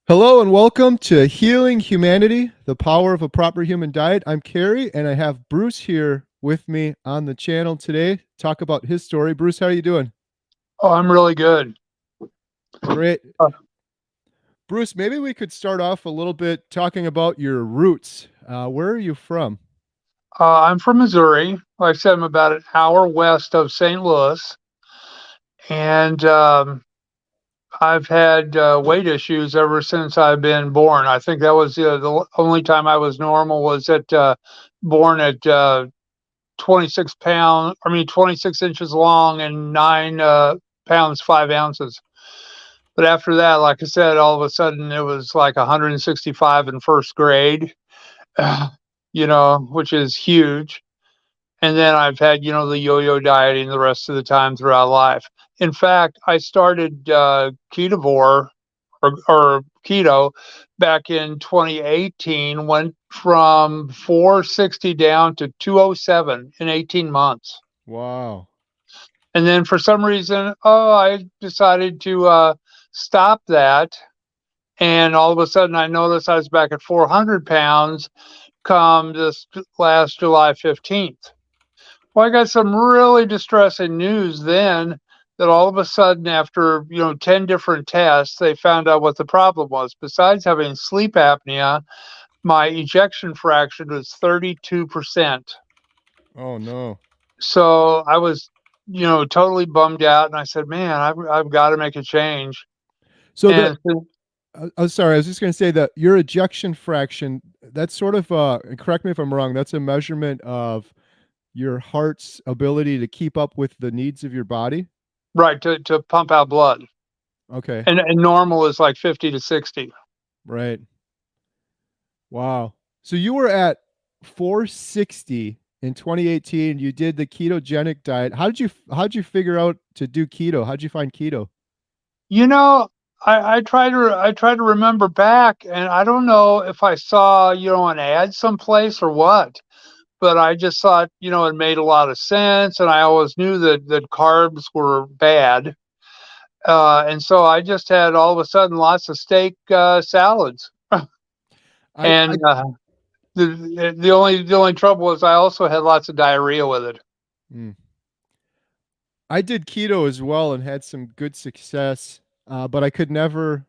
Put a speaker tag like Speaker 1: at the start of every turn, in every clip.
Speaker 1: Hello and welcome to Healing Humanity, the Power of a Proper Human Diet. I'm Carrie and I have Bruce here with me on the channel today. Talk about his story. Bruce, how are you doing?
Speaker 2: Oh, I'm really good.
Speaker 1: Great.
Speaker 2: Uh,
Speaker 1: Bruce, maybe we could start off a little bit talking about your roots. Where are you from?
Speaker 2: I'm from Missouri. Like I said, I'm about an hour west of St. Louis, and I've had weight issues ever since I've been born. I think that was the only time I was normal was at born at 26 pounds. I mean, 26 inches long and 9 pounds 5 ounces. But after that, like I said, all of a sudden it was like 165 in first grade, which is huge. And then I've had, the yo-yo dieting the rest of the time throughout life. In fact, I started ketovore or keto back in 2018, went from 460 down to 207 in 18 months.
Speaker 1: Wow.
Speaker 2: And then for some reason, I decided to stop that. And all of a sudden, I noticed I was back at 400 pounds come this last July 15th. Well, I got some really distressing news then that all of a sudden, after 10 different tests, they found out what the problem was. Besides having sleep apnea, my ejection fraction was 32%.
Speaker 1: Oh no.
Speaker 2: So I was, totally bummed out, and I said, "Man, I've got to make a change."
Speaker 1: So the
Speaker 2: And so,
Speaker 1: I'm sorry, I was just going to say that your ejection fraction, that's sort of correct me if I'm wrong, that's a measurement of your heart's ability to keep up with the needs of your body.
Speaker 2: right, to pump out blood,
Speaker 1: Okay.
Speaker 2: and normal is like 50 to 60.
Speaker 1: Right. Wow. So you were at 460 in 2018. You did the ketogenic diet. How did you figure out to do keto? How'd you find keto?
Speaker 2: You know, I try to remember back, and I don't know if I saw an ad someplace or what, but I just thought it made a lot of sense, and I always knew that carbs were bad, and so I just had all of a sudden lots of steak salads,
Speaker 1: I
Speaker 2: and the only trouble was I also had lots of diarrhea with it.
Speaker 1: mm. I did keto as well and had some good success, but I could never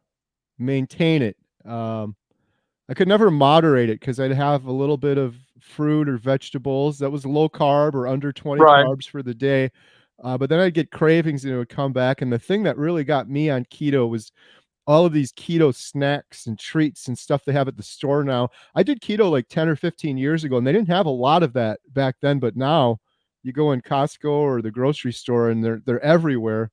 Speaker 1: maintain it. I could never moderate it because I'd have a little bit of fruit or vegetables that was low carb or under 20
Speaker 2: Right,
Speaker 1: carbs for the day. But then I'd get cravings and it would come back. And the thing that really got me on keto was all of these keto snacks and treats and stuff they have at the store now. I did keto like 10 or 15 years ago and they didn't have a lot of that back then, but now you go in Costco or the grocery store and they're everywhere.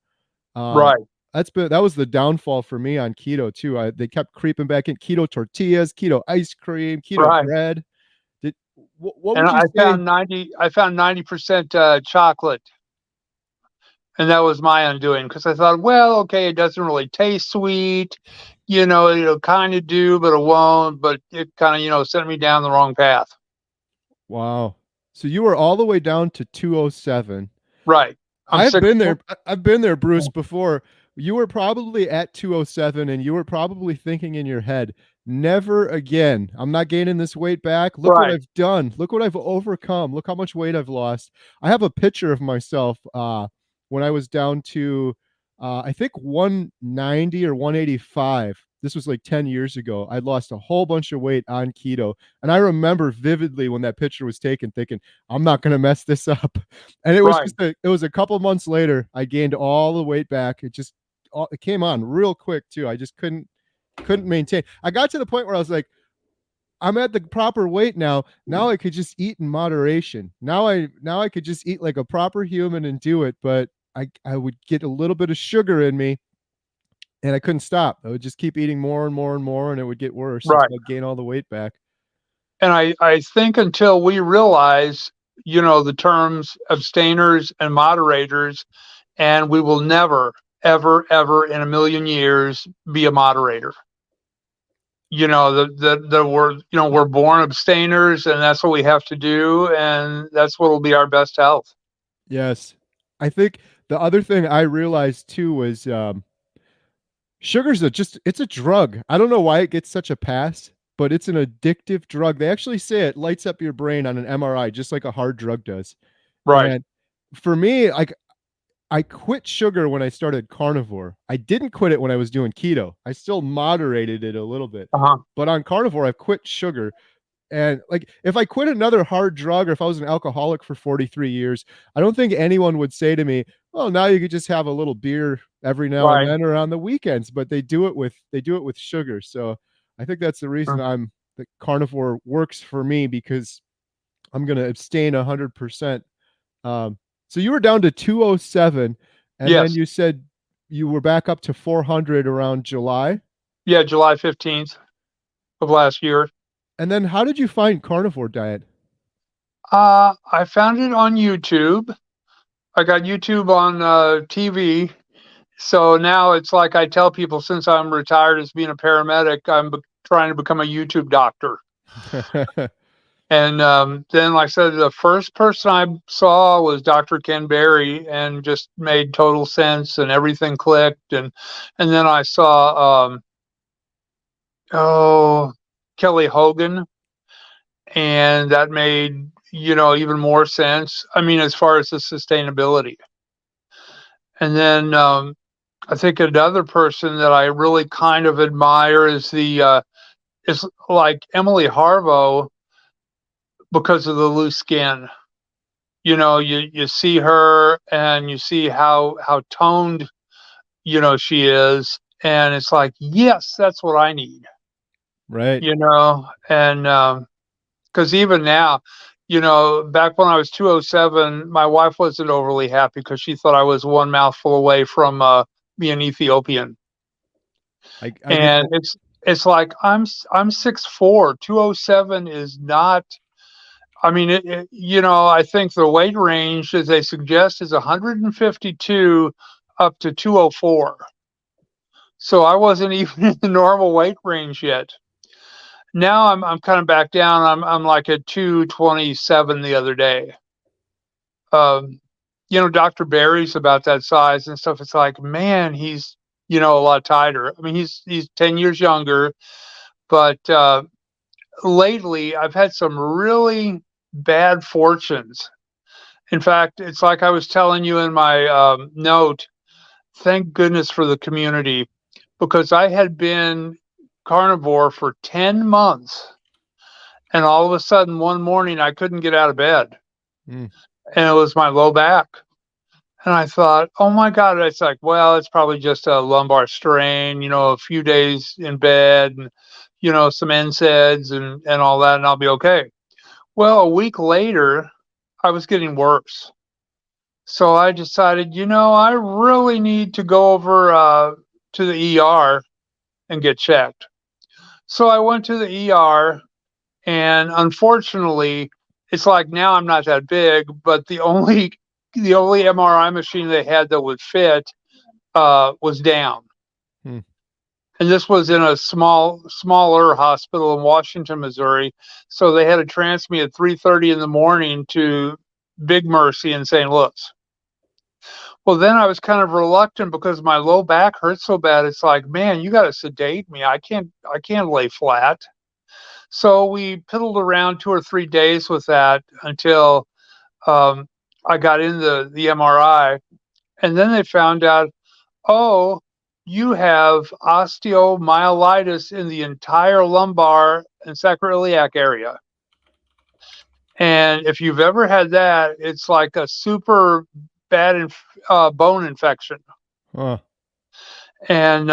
Speaker 1: Um,
Speaker 2: right,
Speaker 1: that was the downfall for me on keto too. They kept creeping back in keto tortillas, keto ice cream, keto
Speaker 2: right.
Speaker 1: bread. Did what
Speaker 2: And
Speaker 1: would you say?
Speaker 2: I found 90% chocolate. And that was my undoing because I thought, well, okay, it doesn't really taste sweet. It'll kind of do, but it won't. But it kind of, sent me down the wrong path.
Speaker 1: Wow. So you were all the way down to 207.
Speaker 2: Right. I'm
Speaker 1: I've
Speaker 2: six.
Speaker 1: been there. I've been there, Bruce, before. You were probably at 207 and you were probably thinking in your head, never again. I'm not gaining this weight back. Look what
Speaker 2: Right.
Speaker 1: I've done. Look what I've overcome. Look how much weight I've lost. I have a picture of myself when I was down to I think 190 or 185. This was like 10 years ago. I lost a whole bunch of weight on keto. And I remember vividly when that picture was taken thinking, I'm not going to mess this up. And
Speaker 2: Right.
Speaker 1: it was a couple months later I gained all the weight back. It came on real quick too. I just couldn't maintain. I got to the point where I was like, I'm at the proper weight now. Now I could just eat in moderation. Now I could just eat like a proper human and do it, but I would get a little bit of sugar in me and I couldn't stop. I would just keep eating more and more and more and it would get worse
Speaker 2: Right.
Speaker 1: until I'd gain all the weight back.
Speaker 2: And I think until we realize, the terms abstainers and moderators, and we will never, ever, ever in a million years be a moderator. That we're born abstainers, and that's what we have to do, and that's what will be our best health.
Speaker 1: Yes. I think the other thing I realized too was Sugar's it's a drug. I don't know why it gets such a pass, but it's an addictive drug. They actually say it lights up your brain on an MRI, just like a hard drug does.
Speaker 2: Right.
Speaker 1: And for me, like I quit sugar when I started carnivore. I didn't quit it when I was doing keto. I still moderated it a little bit.
Speaker 2: Uh-huh.
Speaker 1: But on carnivore, I've quit sugar. And like if I quit another hard drug or if I was an alcoholic for 43 years, I don't think anyone would say to me, "Well, now you could just have a little beer every now and
Speaker 2: Right.
Speaker 1: then or on the weekends." But they do it with sugar. So I think that's the reason the carnivore works for me because I'm going to abstain 100%. Um, so you were down to 207, and then
Speaker 2: Yes.
Speaker 1: you said you were back up to 400 around July.
Speaker 2: Yeah, July 15th of last year.
Speaker 1: And then how did you find carnivore diet?
Speaker 2: I found it on YouTube. I got YouTube on TV. So now it's like I tell people since I'm retired as being a paramedic, trying to become a YouTube doctor. And then, like I said, the first person I saw was Dr. Ken Berry, and just made total sense, and everything clicked. And then I saw oh, Kelly Hogan, and that made even more sense. I mean, as far as the sustainability. And then I think another person that I really kind of admire is like Emily Harvo, because of the loose skin. You see her and you see how toned she is, and it's like, yes, that's what I need.
Speaker 1: Right.
Speaker 2: And because even now, back when I was 207, my wife wasn't overly happy because she thought I was one mouthful away from being Ethiopian.
Speaker 1: I get
Speaker 2: And
Speaker 1: that.
Speaker 2: it's like I'm 6'4". 207 is not. I mean, I think the weight range, as they suggest, is 152 up to 204. So I wasn't even in the normal weight range yet. Now I'm kind of back down. I'm like at 227 the other day. Um, Dr. Barry's about that size and stuff. It's like, man, he's a lot tighter. I mean, he's 10 years younger, but lately I've had some really bad fortunes. In fact, it's like I was telling you in my note. Thank goodness for the community, because I had been carnivore for 10 months, and all of a sudden one morning I couldn't get out of bed,
Speaker 1: Mm,
Speaker 2: and it was my low back. And I thought, oh my God. It's like, well, it's probably just a lumbar strain, a few days in bed, and, some NSAIDs and all that, and I'll be okay. Well, a week later, I was getting worse. So I decided, I really need to go over to the ER and get checked. So I went to the ER, and unfortunately, it's like now I'm not that big, but the only MRI machine they had that would fit was down.
Speaker 1: mm.
Speaker 2: And this was in a smaller hospital in Washington, Missouri. So they had to transfer me at 3:30 in the morning to Big Mercy in St. Louis. Well, then I was kind of reluctant because my low back hurt so bad. It's like, man, you got to sedate me. I can't lay flat. So we piddled around 2 or 3 days with that until um, I got in the MRI, and then they found out, oh, you have osteomyelitis in the entire lumbar and sacroiliac area. And if you've ever had that, it's like a super bad bone infection.
Speaker 1: Huh.
Speaker 2: And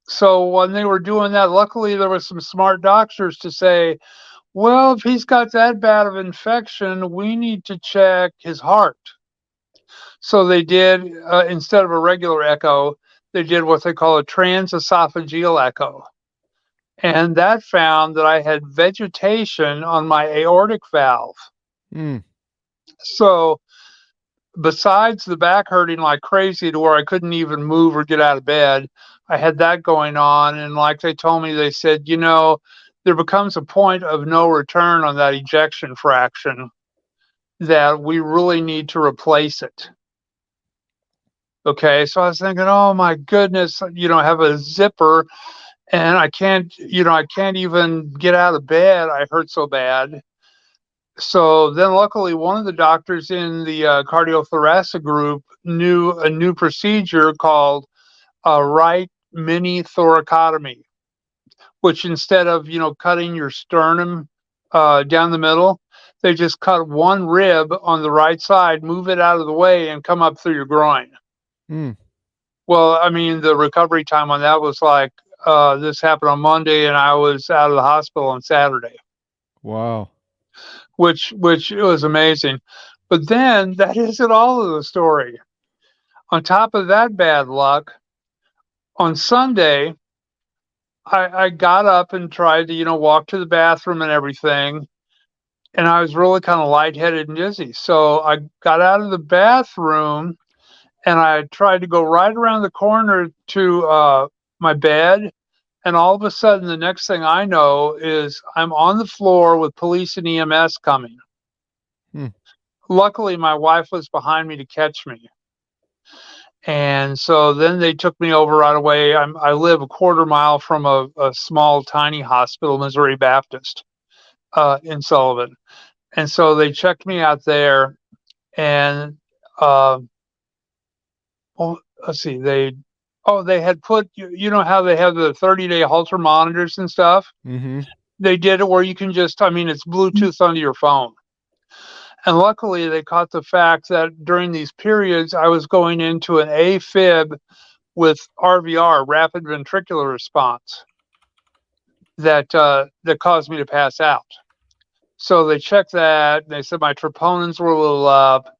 Speaker 2: so when they were doing that, luckily there was some smart doctors to say, well, if he's got that bad of infection, we need to check his heart. So they did, instead of a regular echo, they did what they call a transesophageal echo. And that found that I had vegetation on my aortic valve.
Speaker 1: Mm.
Speaker 2: So besides the back hurting like crazy to where I couldn't even move or get out of bed, I had that going on. And like they told me, they said, there becomes a point of no return on that ejection fraction, that we really need to replace it. Okay. So I was thinking, oh my goodness, I have a zipper and I can't even get out of bed. I hurt so bad. So then luckily one of the doctors in the cardiothoracic group knew a new procedure called a right mini thoracotomy, which instead of, cutting your sternum down the middle, they just cut one rib on the right side, move it out of the way, and come up through your groin.
Speaker 1: Mm.
Speaker 2: Well, I mean, the recovery time on that was like this happened on Monday, and I was out of the hospital on Saturday,
Speaker 1: Wow.
Speaker 2: which was amazing. But then that isn't all of the story. On top of that bad luck, on Sunday, I got up and tried to, walk to the bathroom and everything. And I was really kind of lightheaded and dizzy. So I got out of the bathroom and I tried to go right around the corner to my bed. And all of a sudden, the next thing I know is I'm on the floor with police and EMS coming.
Speaker 1: Hmm.
Speaker 2: Luckily, my wife was behind me to catch me. And so then they took me over right away. I live a quarter mile from a small, tiny hospital, Missouri Baptist, in Sullivan. And so they checked me out there. And uh, well, let's see, they had put, you know how they have the 30-day Holter monitors and stuff?
Speaker 1: Mm-hmm.
Speaker 2: They did it where you can just, I mean, it's Bluetooth onto your phone. And luckily, they caught the fact that during these periods, I was going into an AFib with RVR, rapid ventricular response, that caused me to pass out. So they checked that. And they said my troponins were a little up.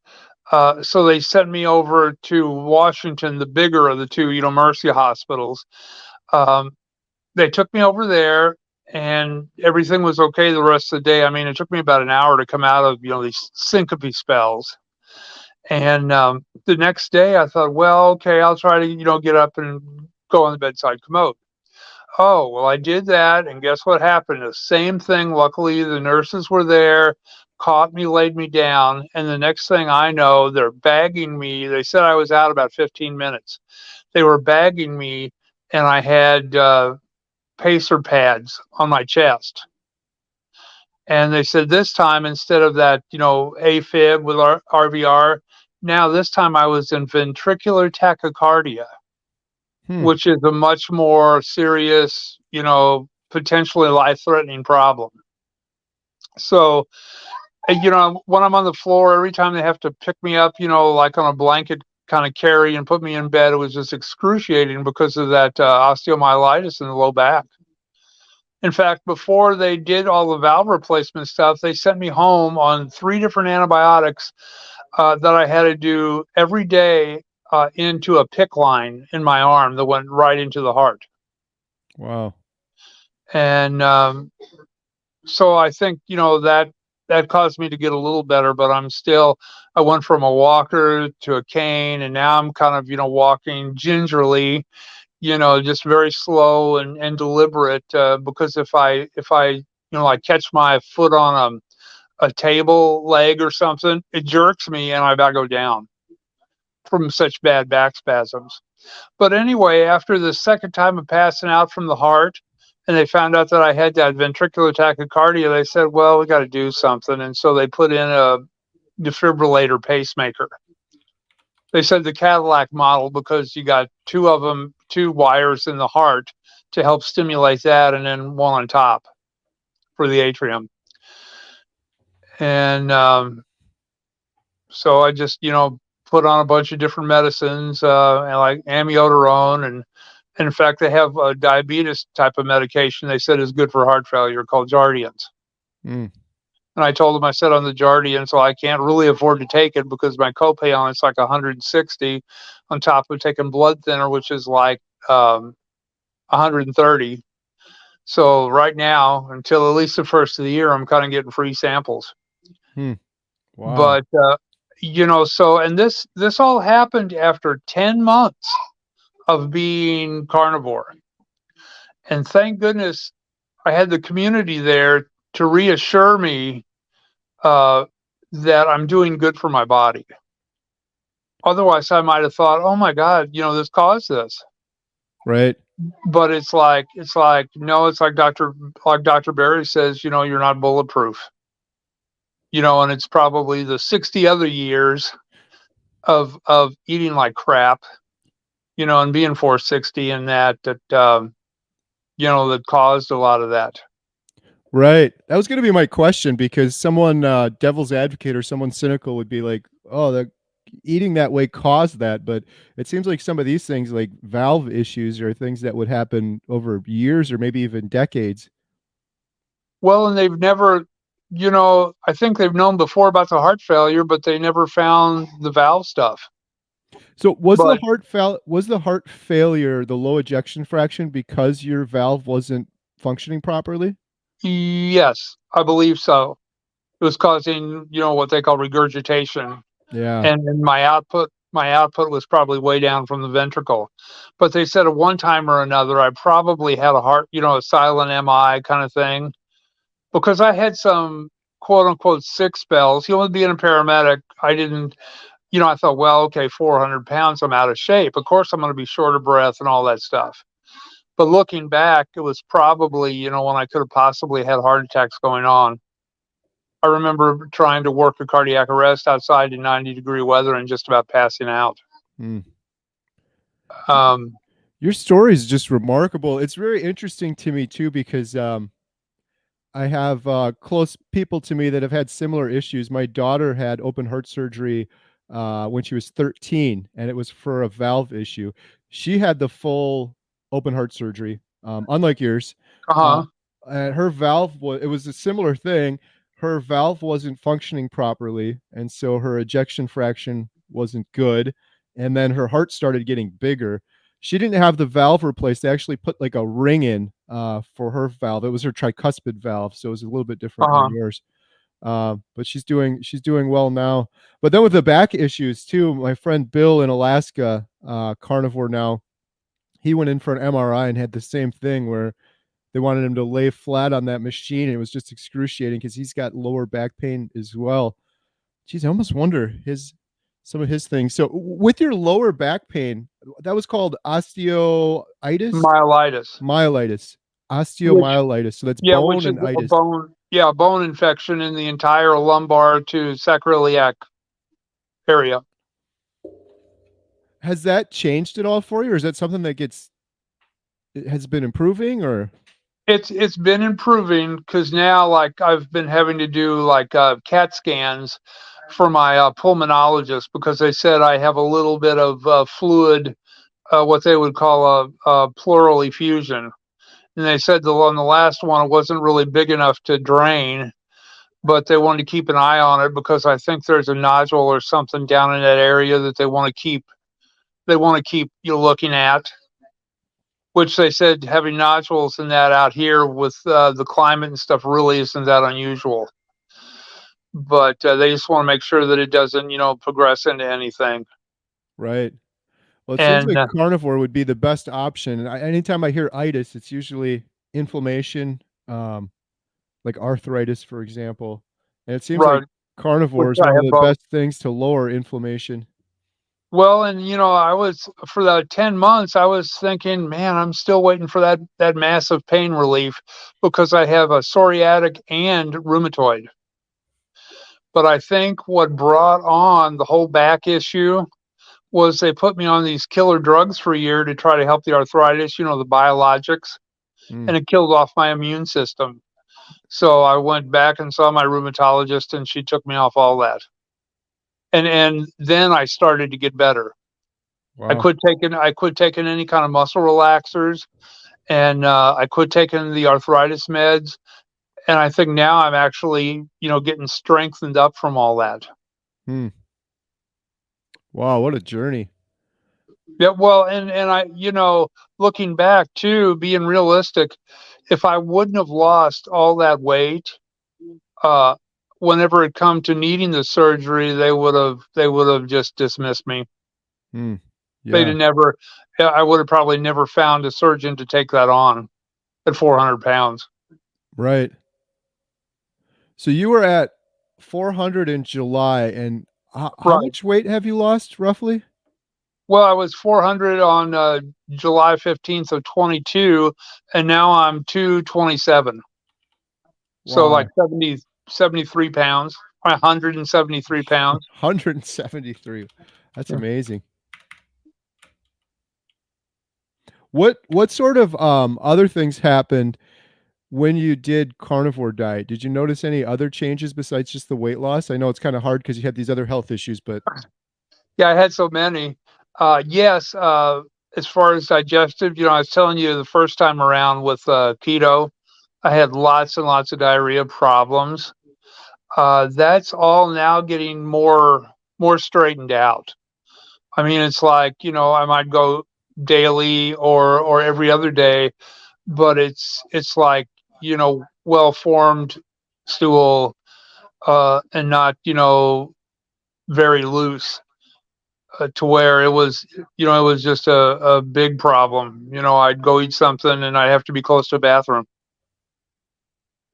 Speaker 2: So they sent me over to Washington, the bigger of the two, Mercy hospitals. Um, they took me over there, and everything was okay the rest of the day. I mean, it took me about an hour to come out of these syncope spells. And the next day, I thought, well, okay, I'll try to get up and go on the bedside commode. Oh, well, I did that, and guess what happened? The same thing. Luckily, the nurses were there, caught me, laid me down, and the next thing I know, they're bagging me. They said I was out about 15 minutes. They were bagging me, and I had pacer pads on my chest. And they said this time, instead of that, AFib with RVR, now this time I was in ventricular tachycardia,
Speaker 1: Hmm.
Speaker 2: which is a much more serious, potentially life-threatening problem. So, when I'm on the floor, every time they have to pick me up, like on a blanket kind of carry and put me in bed, it was just excruciating because of that osteomyelitis in the low back. In fact, before they did all the valve replacement stuff, they sent me home on 3 different antibiotics that I had to do every day into a PICC line in my arm that went right into the heart.
Speaker 1: Wow.
Speaker 2: And so I think that caused me to get a little better, but I went from a walker to a cane, and now I'm kind of walking gingerly, just very slow and deliberate, because if I like catch my foot on a table leg or something, it jerks me and I about go down from such bad back spasms. But anyway, after the second time of passing out from the heart, and they found out that I had that ventricular tachycardia, they said, well, we got to do something. And so they put in a defibrillator pacemaker. They said the Cadillac model because you got two of them, two wires in the heart to help stimulate that, and then one on top for the atrium. And so I just, put on a bunch of different medicines, and like amiodarone, and in fact, they have a diabetes type of medication they said is good for heart failure called Jardians.
Speaker 1: Mm.
Speaker 2: And I told them, I said on the Jardian, so I can't really afford to take it because my copay on it's like 160 on top of taking blood thinner, which is like 130. So right now, until at least the first of the year, I'm kind of getting free samples.
Speaker 1: Hmm. Wow.
Speaker 2: But so and this all happened after 10 months of being carnivore. And thank goodness I had the community there to reassure me uh, that I'm doing good for my body. Otherwise, I might have thought, "Oh my God, this caused this."
Speaker 1: Right.
Speaker 2: But no, it's like Dr. Barry says, you're not bulletproof. And it's probably the 60 other years of eating like crap, and being 460 and that caused a lot of that.
Speaker 1: Right. That was going to be my question because someone, devil's advocate or someone cynical would be like, "Oh, the eating that way caused that." But it seems like some of these things, like valve issues, are things that would happen over years or maybe even decades.
Speaker 2: Well, and they've never, I think they've known before about the heart failure, but they never found the valve stuff.
Speaker 1: So
Speaker 2: But
Speaker 1: was the heart failure the low ejection fraction because your valve wasn't functioning properly?
Speaker 2: yes, I believe so. It was causing, what they call regurgitation.
Speaker 1: Yeah.
Speaker 2: And my output was probably way down from the ventricle. But they said at one time or another, I probably had a heart, a silent MI kind of thing, because I had some quote unquote sick spells. Being a paramedic, I didn't, I thought, well, okay, 400 pounds, I'm out of shape. Of course, I'm going to be short of breath and all that stuff. But looking back, it was probably, when I could have possibly had heart attacks going on. I remember trying to work a cardiac arrest outside in 90-degree weather and just about passing out.
Speaker 1: Hmm.
Speaker 2: Um,
Speaker 1: Your story is just remarkable. It's very interesting to me too because I have close people to me that have had similar issues. My daughter had open heart surgery when she was 13, and it was for a valve issue. She had the full open heart surgery, unlike yours. Uh,
Speaker 2: uh-huh,
Speaker 1: and her valve was, it was a similar thing. Her valve wasn't functioning properly, and so her ejection fraction wasn't good. And then her heart started getting bigger. She didn't have the valve replaced. They actually put like a ring in for her valve. It was her tricuspid valve, so it was a little bit different than
Speaker 2: uh-huh.
Speaker 1: yours. But she's doing well now. But then with the back issues too, my friend Bill in Alaska, carnivore now, he went in for an MRI and had the same thing where they wanted him to lay flat on that machine. And it was just excruciating because he's got lower back pain as well. Geez, I almost wonder his some of his things. So with your lower back pain, that was called osteoitis,
Speaker 2: Myelitis,
Speaker 1: myelitis,
Speaker 2: which
Speaker 1: osteomyelitis. So that's
Speaker 2: yeah,
Speaker 1: bone
Speaker 2: which is
Speaker 1: and
Speaker 2: a
Speaker 1: itis.
Speaker 2: bone infection in the entire lumbar to sacroiliac area.
Speaker 1: Has that changed at all for you, or is that something that gets has been improving? Or
Speaker 2: It's been improving because now, like, I've been having to do like CAT scans for my pulmonologist because they said I have a little bit of fluid, what they would call a pleural effusion. And they said on the last one it wasn't really big enough to drain, but they wanted to keep an eye on it because I think there's a nodule or something down in that area that they want to keep you looking at. Which they said having nodules in that out here with the climate and stuff really isn't that unusual. But they just want to make sure that it doesn't, progress into anything.
Speaker 1: right? Well, it seems
Speaker 2: And
Speaker 1: like carnivore would be the best option. And anytime I hear itis, it's usually inflammation, um, like arthritis, for example. And it seems like
Speaker 2: right, which
Speaker 1: carnivore is
Speaker 2: I
Speaker 1: one of
Speaker 2: have
Speaker 1: the
Speaker 2: both.
Speaker 1: best things to lower inflammation.
Speaker 2: Well, and I was for the 10 months. I was thinking, man, I'm still waiting for that massive pain relief because I have a psoriatic and rheumatoid. But I think what brought on the whole back issue was they put me on these killer drugs for a year to try to help the arthritis, the biologics,
Speaker 1: Mm,
Speaker 2: and it killed off my immune system. So I went back and saw my rheumatologist, and she took me off all that. And then I started to get better. I
Speaker 1: wow.
Speaker 2: quit taking I quit taking any kind of muscle relaxers, and I quit taking the arthritis meds. And I think now I'm actually, getting strengthened up from all that.
Speaker 1: Hmm. Wow, what a journey.
Speaker 2: Yeah, well, and looking back too, being realistic, if I wouldn't have lost all that weight, uh, whenever it come to needing the surgery, they would have just dismissed me.
Speaker 1: Hmm.
Speaker 2: They'd
Speaker 1: Yeah,
Speaker 2: have never. I would have probably never found a surgeon to take that on at 400 pounds.
Speaker 1: right. So you were at 400 in July, and How
Speaker 2: Right.
Speaker 1: much weight have you lost roughly?
Speaker 2: Well, I was 400 on July 15th of 22, and now I'm 227. So like
Speaker 1: Wow.
Speaker 2: 73 pounds, 173 pounds.
Speaker 1: 173. That's amazing. What sort of other things happened when you did carnivore diet? Did you notice any other changes besides just the weight loss? I know it's kind of hard because you had these other health issues, but
Speaker 2: Yeah, I had so many. Yes, as far as digestive, I was telling you the first time around with keto, I had lots and lots of diarrhea problems. That's all now getting more straightened out. I mean, it's like, I might go daily or every other day, but it's like, well formed stool, and not, very loose, to where it was just a big problem. I'd go eat something and I'd have to be close to a bathroom,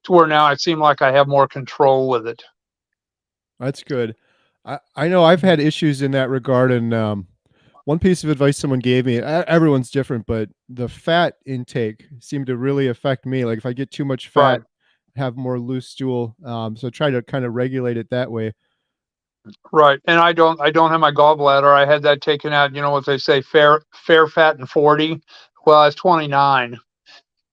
Speaker 2: to where now I seem like I have more control with it.
Speaker 1: that's good. I know I've had issues in that regard, and one piece of advice someone gave me, everyone's different, but the fat intake seemed to really affect me. Like if I get too much
Speaker 2: Right.
Speaker 1: fat, have more loose stool. So try to kind of regulate it that way.
Speaker 2: Right. And I don't have my gallbladder. I had that taken out, what they say, fair fat and 40. Well, I was 29.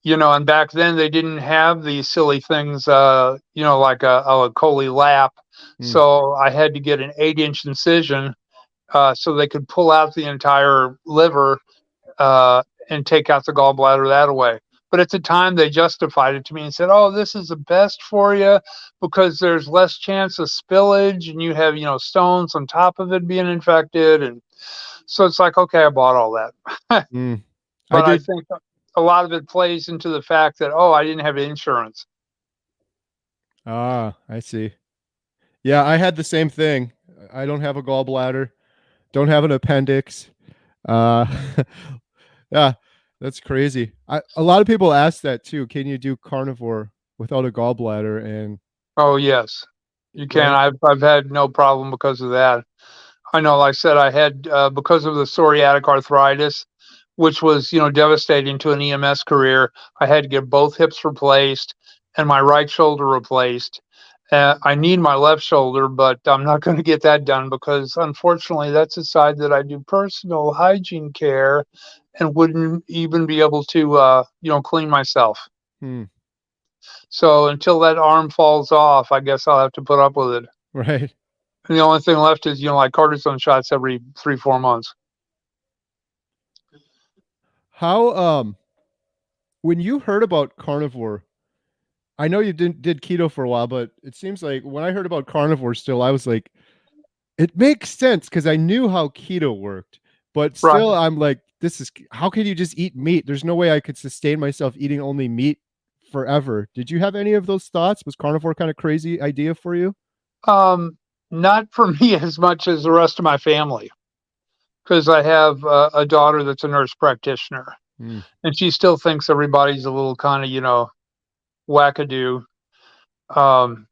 Speaker 2: And back then they didn't have these silly things, like a Coley lap.
Speaker 1: Mm,
Speaker 2: So I had to get an 8-inch incision, so they could pull out the entire liver, and take out the gallbladder that way. But at the time, they justified it to me and said, "Oh, this is the best for you because there's less chance of spillage, and you have, stones on top of it being infected." And so it's like, okay, I bought all that.
Speaker 1: mm. I
Speaker 2: But I
Speaker 1: did.
Speaker 2: think a lot of it plays into the fact that, oh, I didn't have insurance.
Speaker 1: Ah, I see. Yeah, I had the same thing. I don't have a gallbladder, don't have an appendix. Uh, yeah, that's crazy. A lot of people ask that too. Can you do carnivore without a gallbladder? And
Speaker 2: Oh, yes, you can.
Speaker 1: right.
Speaker 2: I've had no problem because of that. I know, like I said, I had, because of the psoriatic arthritis, which was, devastating to an EMS career. I had to get both hips replaced and my right shoulder replaced. I need my left shoulder, but I'm not going to get that done because, unfortunately, that's the side that I do personal hygiene care and wouldn't even be able to, clean myself.
Speaker 1: Hmm.
Speaker 2: So until that arm falls off, I guess I'll have to put up with it.
Speaker 1: Right.
Speaker 2: And the only thing left is, like cortisone shots every 3, 4 months.
Speaker 1: How when you heard about carnivore, I know you did keto for a while, but it seems like when I heard about carnivore still, I was like, it makes sense because I knew how keto worked, but
Speaker 2: Right.
Speaker 1: still I'm like, this is how can you just eat meat? There's no way I could sustain myself eating only meat forever. Did you have any of those thoughts? Was carnivore kind of crazy idea for you?
Speaker 2: Um, Not for me as much as the rest of my family, because I have a daughter that's a nurse practitioner,
Speaker 1: Hmm.
Speaker 2: and she still thinks everybody's a little kind of, wackadoo. Um,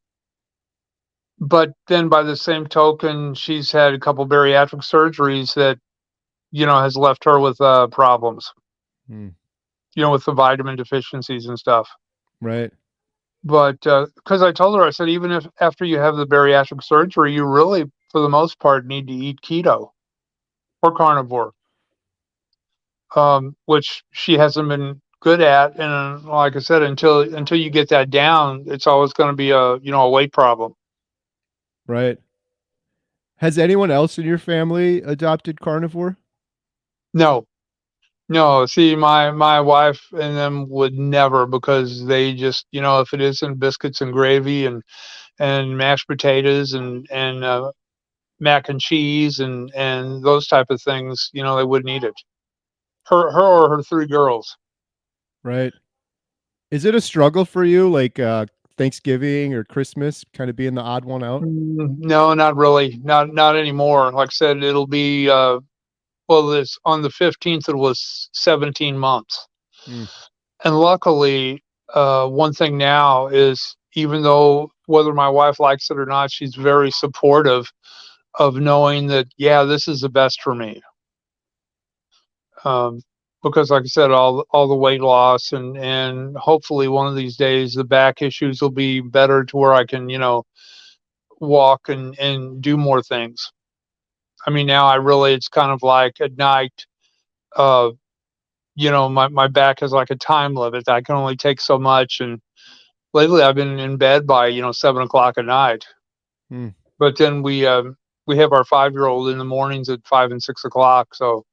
Speaker 2: but then by the same token, she's had a couple bariatric surgeries that, has left her with problems,
Speaker 1: Hmm.
Speaker 2: with the vitamin deficiencies and stuff.
Speaker 1: Right.
Speaker 2: But because I told her, I said, even if after you have the bariatric surgery, you really, for the most part, need to eat keto or carnivore, which she hasn't been good at. And like I said, until you get that down, it's always going to be a weight problem.
Speaker 1: Right. Has anyone else in your family adopted carnivore?
Speaker 2: No, no. See, my wife and them would never, because they just, if it isn't biscuits and gravy and mashed potatoes and mac and cheese and those type of things, they wouldn't eat it. Her or her 3 girls.
Speaker 1: Right. Is it a struggle for you, like Thanksgiving or Christmas, kind of being the odd one out?
Speaker 2: No, not really. Not anymore. Like I said, it'll be well, this on the 15th it was 17 months.
Speaker 1: Hmm.
Speaker 2: And luckily, one thing now is, even though whether my wife likes it or not, she's very supportive of knowing that, yeah, this is the best for me. Um, because like I said, all the weight loss and hopefully one of these days the back issues will be better to where I can, walk and do more things. I mean, now I really, it's kind of like at night, uh, my back has like a time limit. I can only take so much. And lately I've been in bed by, 7 o'clock at night.
Speaker 1: Hmm.
Speaker 2: But then we have our 5-year old in the mornings at 5 and 6 o'clock. So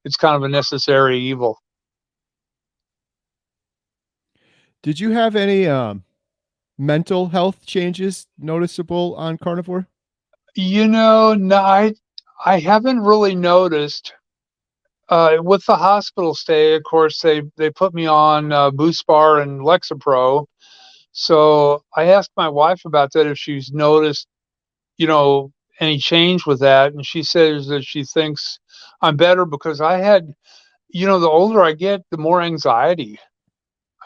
Speaker 2: it's kind of a necessary evil.
Speaker 1: Did you have any mental health changes noticeable on carnivore?
Speaker 2: No, I haven't really noticed. With the hospital stay, of course, they put me on Buspar and Lexapro. So I asked my wife about that if she's noticed, you know, any change with that, and she says that she thinks I'm better because I had, the older I get, the more anxiety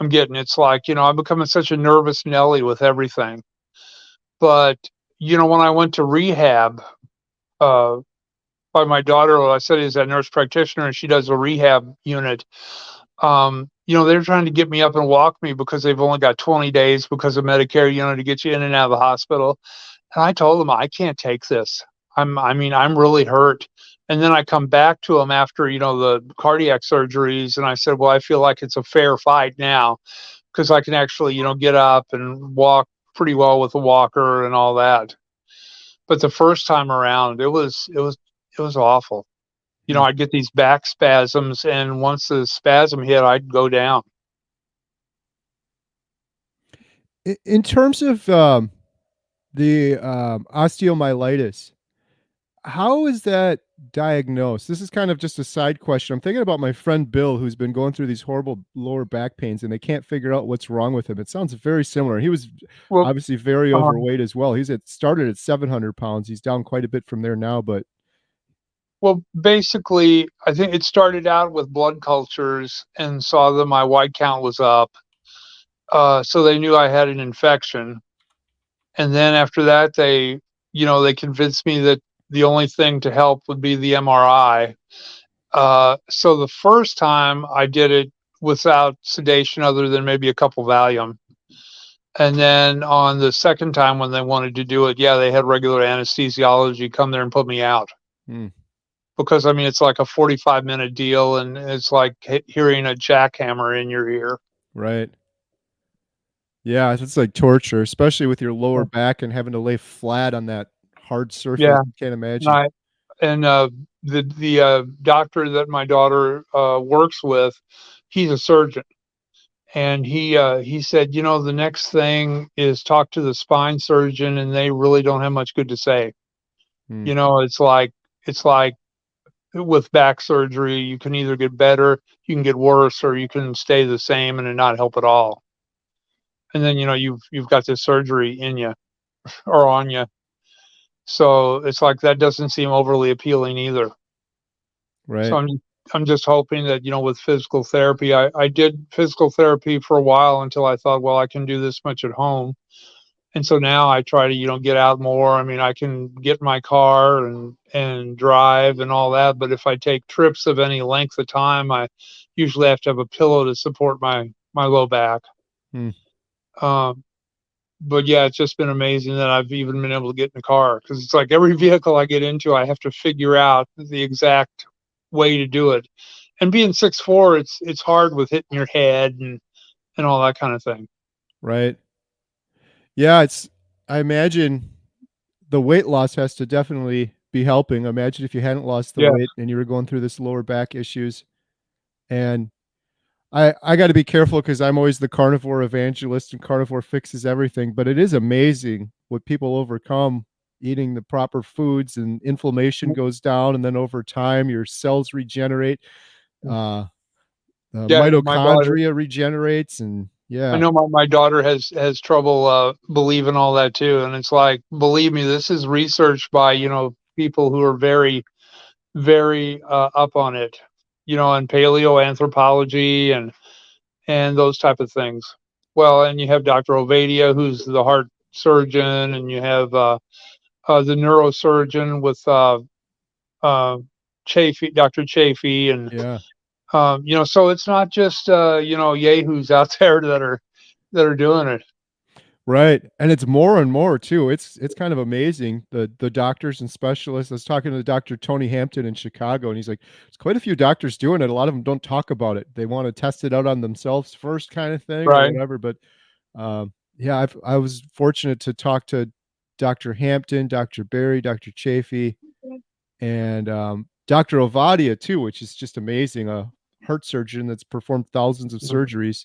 Speaker 2: I'm getting. It's like, I'm becoming such a nervous Nelly with everything. But when I went to rehab, uh, by my daughter, who I said is a nurse practitioner, and she does a rehab unit. They're trying to get me up and walk me because they've only got 20 days because of Medicare, to get you in and out of the hospital. And I told them I can't take this. I'm really hurt. And then I come back to them after, the cardiac surgeries, and I said, well, I feel like it's a fair fight now because I can actually, get up and walk pretty well with a walker and all that. But the first time around, it was awful.
Speaker 1: Hmm.
Speaker 2: I'd get these back spasms, and once the spasm hit, I'd go down.
Speaker 1: In terms of the osteomyelitis, how is that diagnosed? This is kind of just a side question. I'm thinking about my friend Bill, who's been going through these horrible lower back pains, and they can't figure out what's wrong with him. It sounds very similar. He was
Speaker 2: Well,
Speaker 1: obviously very
Speaker 2: um,
Speaker 1: overweight as well. Started at 700 pounds. He's down quite a bit from there now, but
Speaker 2: basically, I think it started out with blood cultures and saw that my white count was up. So they knew I had an infection. And then after that, they convinced me that the only thing to help would be the MRI. So the first time I did it without sedation, other than maybe a couple Valium. And then on the second time when they wanted to do it, yeah, they had regular anesthesiology come there and put me out.
Speaker 1: hmm,
Speaker 2: Because I mean, it's like a 45-minute deal, and it's like hearing a jackhammer in your ear.
Speaker 1: right. Yeah, it's like torture, especially with your lower back and having to lay flat on that hard surface.
Speaker 2: Yeah,
Speaker 1: Can't
Speaker 2: and
Speaker 1: imagine.
Speaker 2: the doctor that my daughter works with, he's a surgeon, and he said, the next thing is talk to the spine surgeon, and they really don't have much good to say.
Speaker 1: Hmm,
Speaker 2: It's like with back surgery, you can either get better, you can get worse, or you can stay the same and it not help at all. And then you've got this surgery in you or on you. So it's like that doesn't seem overly appealing either. So
Speaker 1: right.
Speaker 2: I'm just hoping that with physical therapy, I did physical therapy for a while until I thought, well, I can do this much at home. And so now I try to get out more. I mean, I can get in my car and drive and all that, but if I take trips of any length of time, I usually have to have a pillow to support my low back.
Speaker 1: Hmm,
Speaker 2: Um, but yeah, it's just been amazing that I've even been able to get in the car, because it's like every vehicle I get into, I have to figure out the exact way to do it. And being 6'4", it's hard with hitting your head and all that kind of thing.
Speaker 1: right. Yeah, I imagine the weight loss has to definitely be helping. Imagine if you hadn't lost the
Speaker 2: Yeah.
Speaker 1: weight and you were going through this lower back issues. And I got to be careful because I'm always the carnivore evangelist and carnivore fixes everything. But it is amazing what people overcome eating the proper foods, and inflammation goes down. And then over time, your cells regenerate. Uh,
Speaker 2: Yeah, my daughter.
Speaker 1: mitochondria regenerates. And
Speaker 2: I
Speaker 1: yeah,
Speaker 2: know my daughter has trouble believing all that too, and it's like, believe me, this is research by people who are very very up on it, and paleoanthropology and those type of things. Well, and you have Dr. Ovadia, who's the heart surgeon, and you have the neurosurgeon with uh, Chafee, Dr. Chafee, and
Speaker 1: Yeah.
Speaker 2: so it's not just yahoos out there that are doing it.
Speaker 1: Right. And it's more and more too. It's kind of amazing. The doctors and specialists. I was talking to Dr. Tony Hampton in Chicago, and he's like, there's quite a few doctors doing it. A lot of them don't talk about it. They want to test it out on themselves first, kind of thing, or
Speaker 2: Right.
Speaker 1: whatever. But yeah, I was fortunate to talk to Dr. Hampton, Dr. Berry, Dr. Chafee, and Dr. Ovadia too, which is just amazing. A heart surgeon that's performed thousands of surgeries,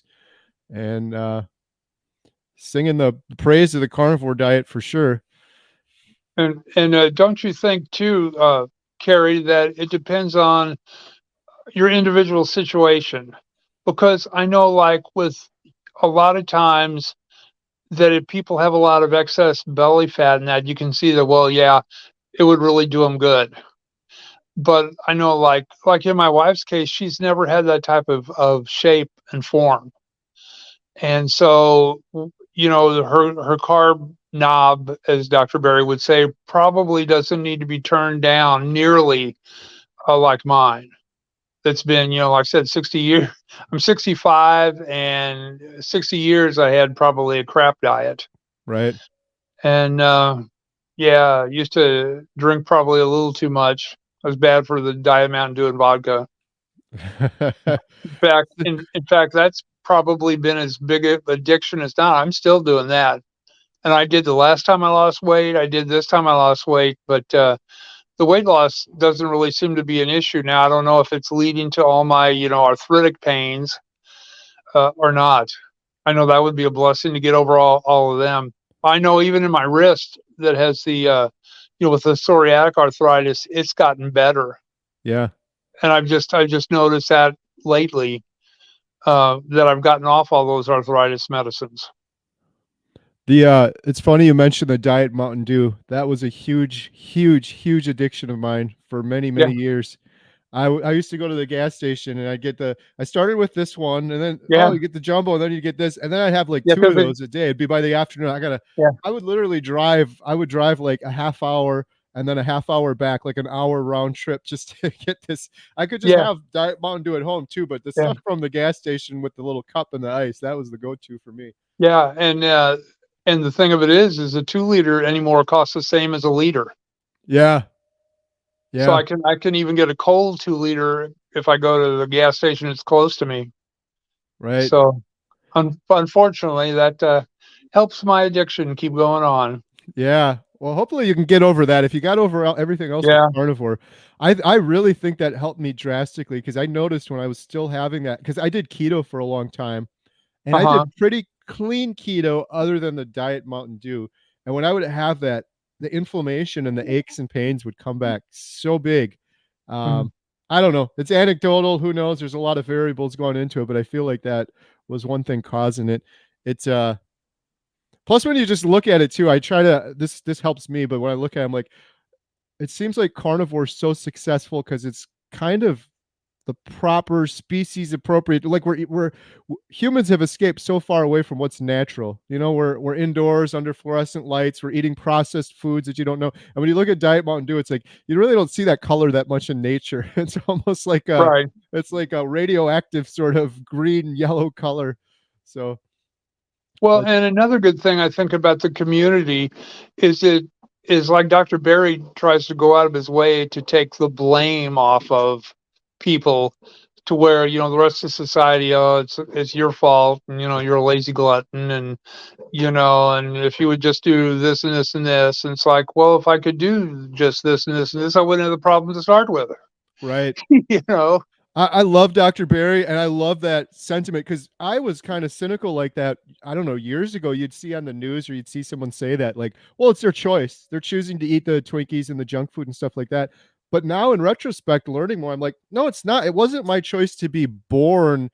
Speaker 1: and singing the praise of the carnivore diet for sure.
Speaker 2: And don't you think too, Carrie, that it depends on your individual situation? Because I know, like, with a lot of times that if people have a lot of excess belly fat and that, you can see that, well, yeah, it would really do them good. But I know, like in my wife's case, she's never had that type of shape and form. And so, her carb knob, as Dr. Berry would say, probably doesn't need to be turned down nearly like mine. That's been, like I said, 60 years. I'm 65, and 60 years I had probably a crap diet.
Speaker 1: Right.
Speaker 2: And yeah, used to drink probably a little too much. I was bad for the Diet Mountain Dew and vodka. In fact, that's probably been as big of addiction as not. I'm still doing that. And I did the last time I lost weight. I did this time I lost weight, but the weight loss doesn't really seem to be an issue now. I don't know if it's leading to all my, arthritic pains or not. I know that would be a blessing to get over all of them. I know even in my wrist that has with the psoriatic arthritis, it's gotten better.
Speaker 1: Yeah.
Speaker 2: And I've just noticed that lately, that I've gotten off all those arthritis medicines.
Speaker 1: The it's funny you mentioned the Diet Mountain Dew. That was a huge, huge, huge addiction of mine for many,
Speaker 2: Yeah,
Speaker 1: many years. I used to go to the gas station and I started with this one and then,
Speaker 2: yeah,
Speaker 1: oh, you get the jumbo and then you get this. And then I'd have like
Speaker 2: yeah,
Speaker 1: two of
Speaker 2: because
Speaker 1: those a day. It'd be by the afternoon.
Speaker 2: yeah,
Speaker 1: I would literally I would drive like a half hour and then a half hour back, like an hour round trip just to get this. I could just
Speaker 2: yeah,
Speaker 1: have Diet Mountain Dew at home too, but the
Speaker 2: yeah,
Speaker 1: stuff from the gas station with the little cup and the ice, that was the go-to for me.
Speaker 2: yeah, and the thing of it is a 2 liter anymore costs the same as a liter.
Speaker 1: Yeah.
Speaker 2: So
Speaker 1: Yeah.
Speaker 2: I can even get a cold 2 liter if I go to the gas station that's close to me.
Speaker 1: Right.
Speaker 2: So unfortunately, that helps my addiction keep going on.
Speaker 1: Yeah. Well, hopefully you can get over that. If you got over everything else with
Speaker 2: Yeah.
Speaker 1: carnivore, I really think that helped me drastically because I noticed when I was still having that because I did keto for a long time and
Speaker 2: Uh
Speaker 1: I
Speaker 2: huh.
Speaker 1: did pretty clean keto other than the Diet Mountain Dew. And when I would have that, the inflammation and the aches and pains would come back so big.
Speaker 2: Mhm.
Speaker 1: Um, I don't know. It's anecdotal. Who knows? There's a lot of variables going into it, but I feel like that was one thing causing it. It's plus when you just look at it too, I try to this helps me, but when I look at it, I'm like, it seems like carnivore is so successful because it's kind of the proper species appropriate. Like humans have escaped so far away from what's natural. You know, we're indoors under fluorescent lights. We're eating processed foods that you don't know. And when you look at Diet Mountain Dew, it's like you really don't see that color that much in nature. It's almost like
Speaker 2: Right.
Speaker 1: it's like a radioactive sort of green yellow color. So,
Speaker 2: Well,
Speaker 1: but
Speaker 2: and another good thing I think about the community is like Dr. Berry tries to go out of his way to take the blame off of people to where, the rest of society, oh, it's your fault, and you're a lazy glutton, and if you would just do this and this and this, and it's like, well, if I could do just this and this and this, I wouldn't have the problem to start with.
Speaker 1: right.
Speaker 2: you know?
Speaker 1: I love Dr. Berry and I love that sentiment because I was kind of cynical like that. I don't know, years ago, you'd see on the news or you'd see someone say that, like, well, it's their choice. They're choosing to eat the Twinkies and the junk food and stuff like that. But now, in retrospect, learning more, I'm like, no, it's not. It wasn't my choice to be born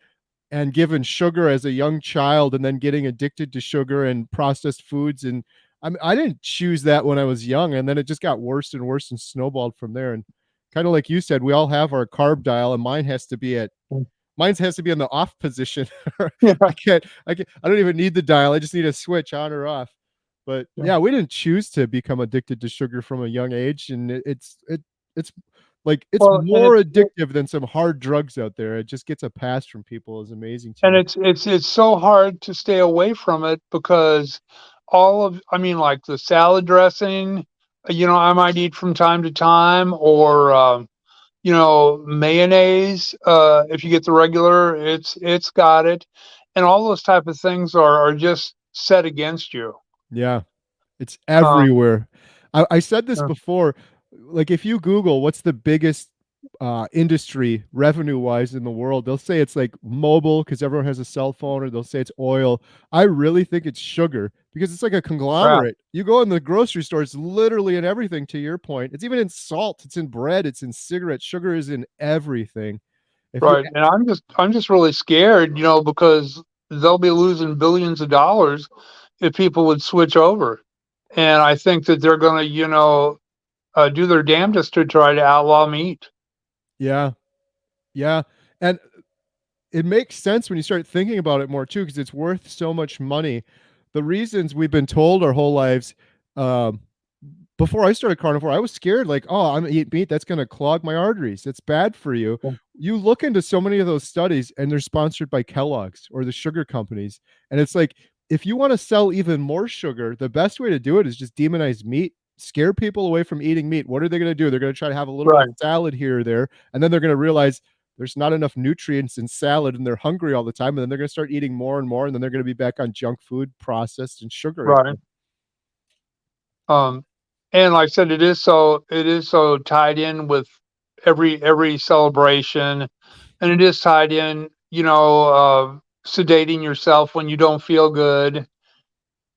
Speaker 1: and given sugar as a young child and then getting addicted to sugar and processed foods. And I didn't choose that when I was young. And then it just got worse and worse and snowballed from there. And kind of like you said, we all have our carb dial, and mine has to be in the off position.
Speaker 2: Yeah.
Speaker 1: I don't even need the dial. I just need a switch on or off. But
Speaker 2: Yeah.
Speaker 1: yeah, we didn't choose to become addicted to sugar from a young age, and it's like it's
Speaker 2: Well, and
Speaker 1: more addictive than some hard drugs out there. It just gets a pass from people is amazing to me.
Speaker 2: it's so hard to stay away from it because I mean, like the salad dressing, I might eat from time to time, or mayonnaise. If you get the regular, it's got it, and all those type of things are just set against you.
Speaker 1: Yeah. It's
Speaker 2: Um,
Speaker 1: everywhere. I said this
Speaker 2: uh,
Speaker 1: before, like, if you Google what's the biggest, industry revenue-wise in the world, they'll say it's, like, mobile because everyone has a cell phone, or they'll say it's oil. I really think it's sugar because it's like a
Speaker 2: right,
Speaker 1: conglomerate. You go in the grocery store, it's literally in everything, to your point. It's even in salt, it's in bread, it's in cigarettes. Sugar is in everything. If you
Speaker 2: right, and I'm just really scared, because they'll be losing billions of dollars if people would switch over, and I think that they're going to, do their damnedest to try to outlaw meat.
Speaker 1: Yeah, yeah, and it makes sense when you start thinking about it more too, because it's worth so much money. The reasons we've been told our whole lives, um, before I started carnivore, I was scared, like, oh, I'm gonna eat meat, that's gonna clog my arteries. It's bad for you. You look into so many of those studies, and they're sponsored by Kellogg's or the sugar companies. And it's like, if you want to sell even more sugar, the best way to do it is just demonize meat, scare people away from eating meat. What are they going to do? They're going to try to have a little bit of
Speaker 2: Right,
Speaker 1: salad here or there, and then they're going to realize there's not enough nutrients in salad, and they're hungry all the time, and then they're going to start eating more and more, and then they're going to be back on junk food, processed, and sugar
Speaker 2: right.
Speaker 1: again.
Speaker 2: Um, and like I said, it is so tied in with every celebration, and it is tied in, sedating yourself when you don't feel good,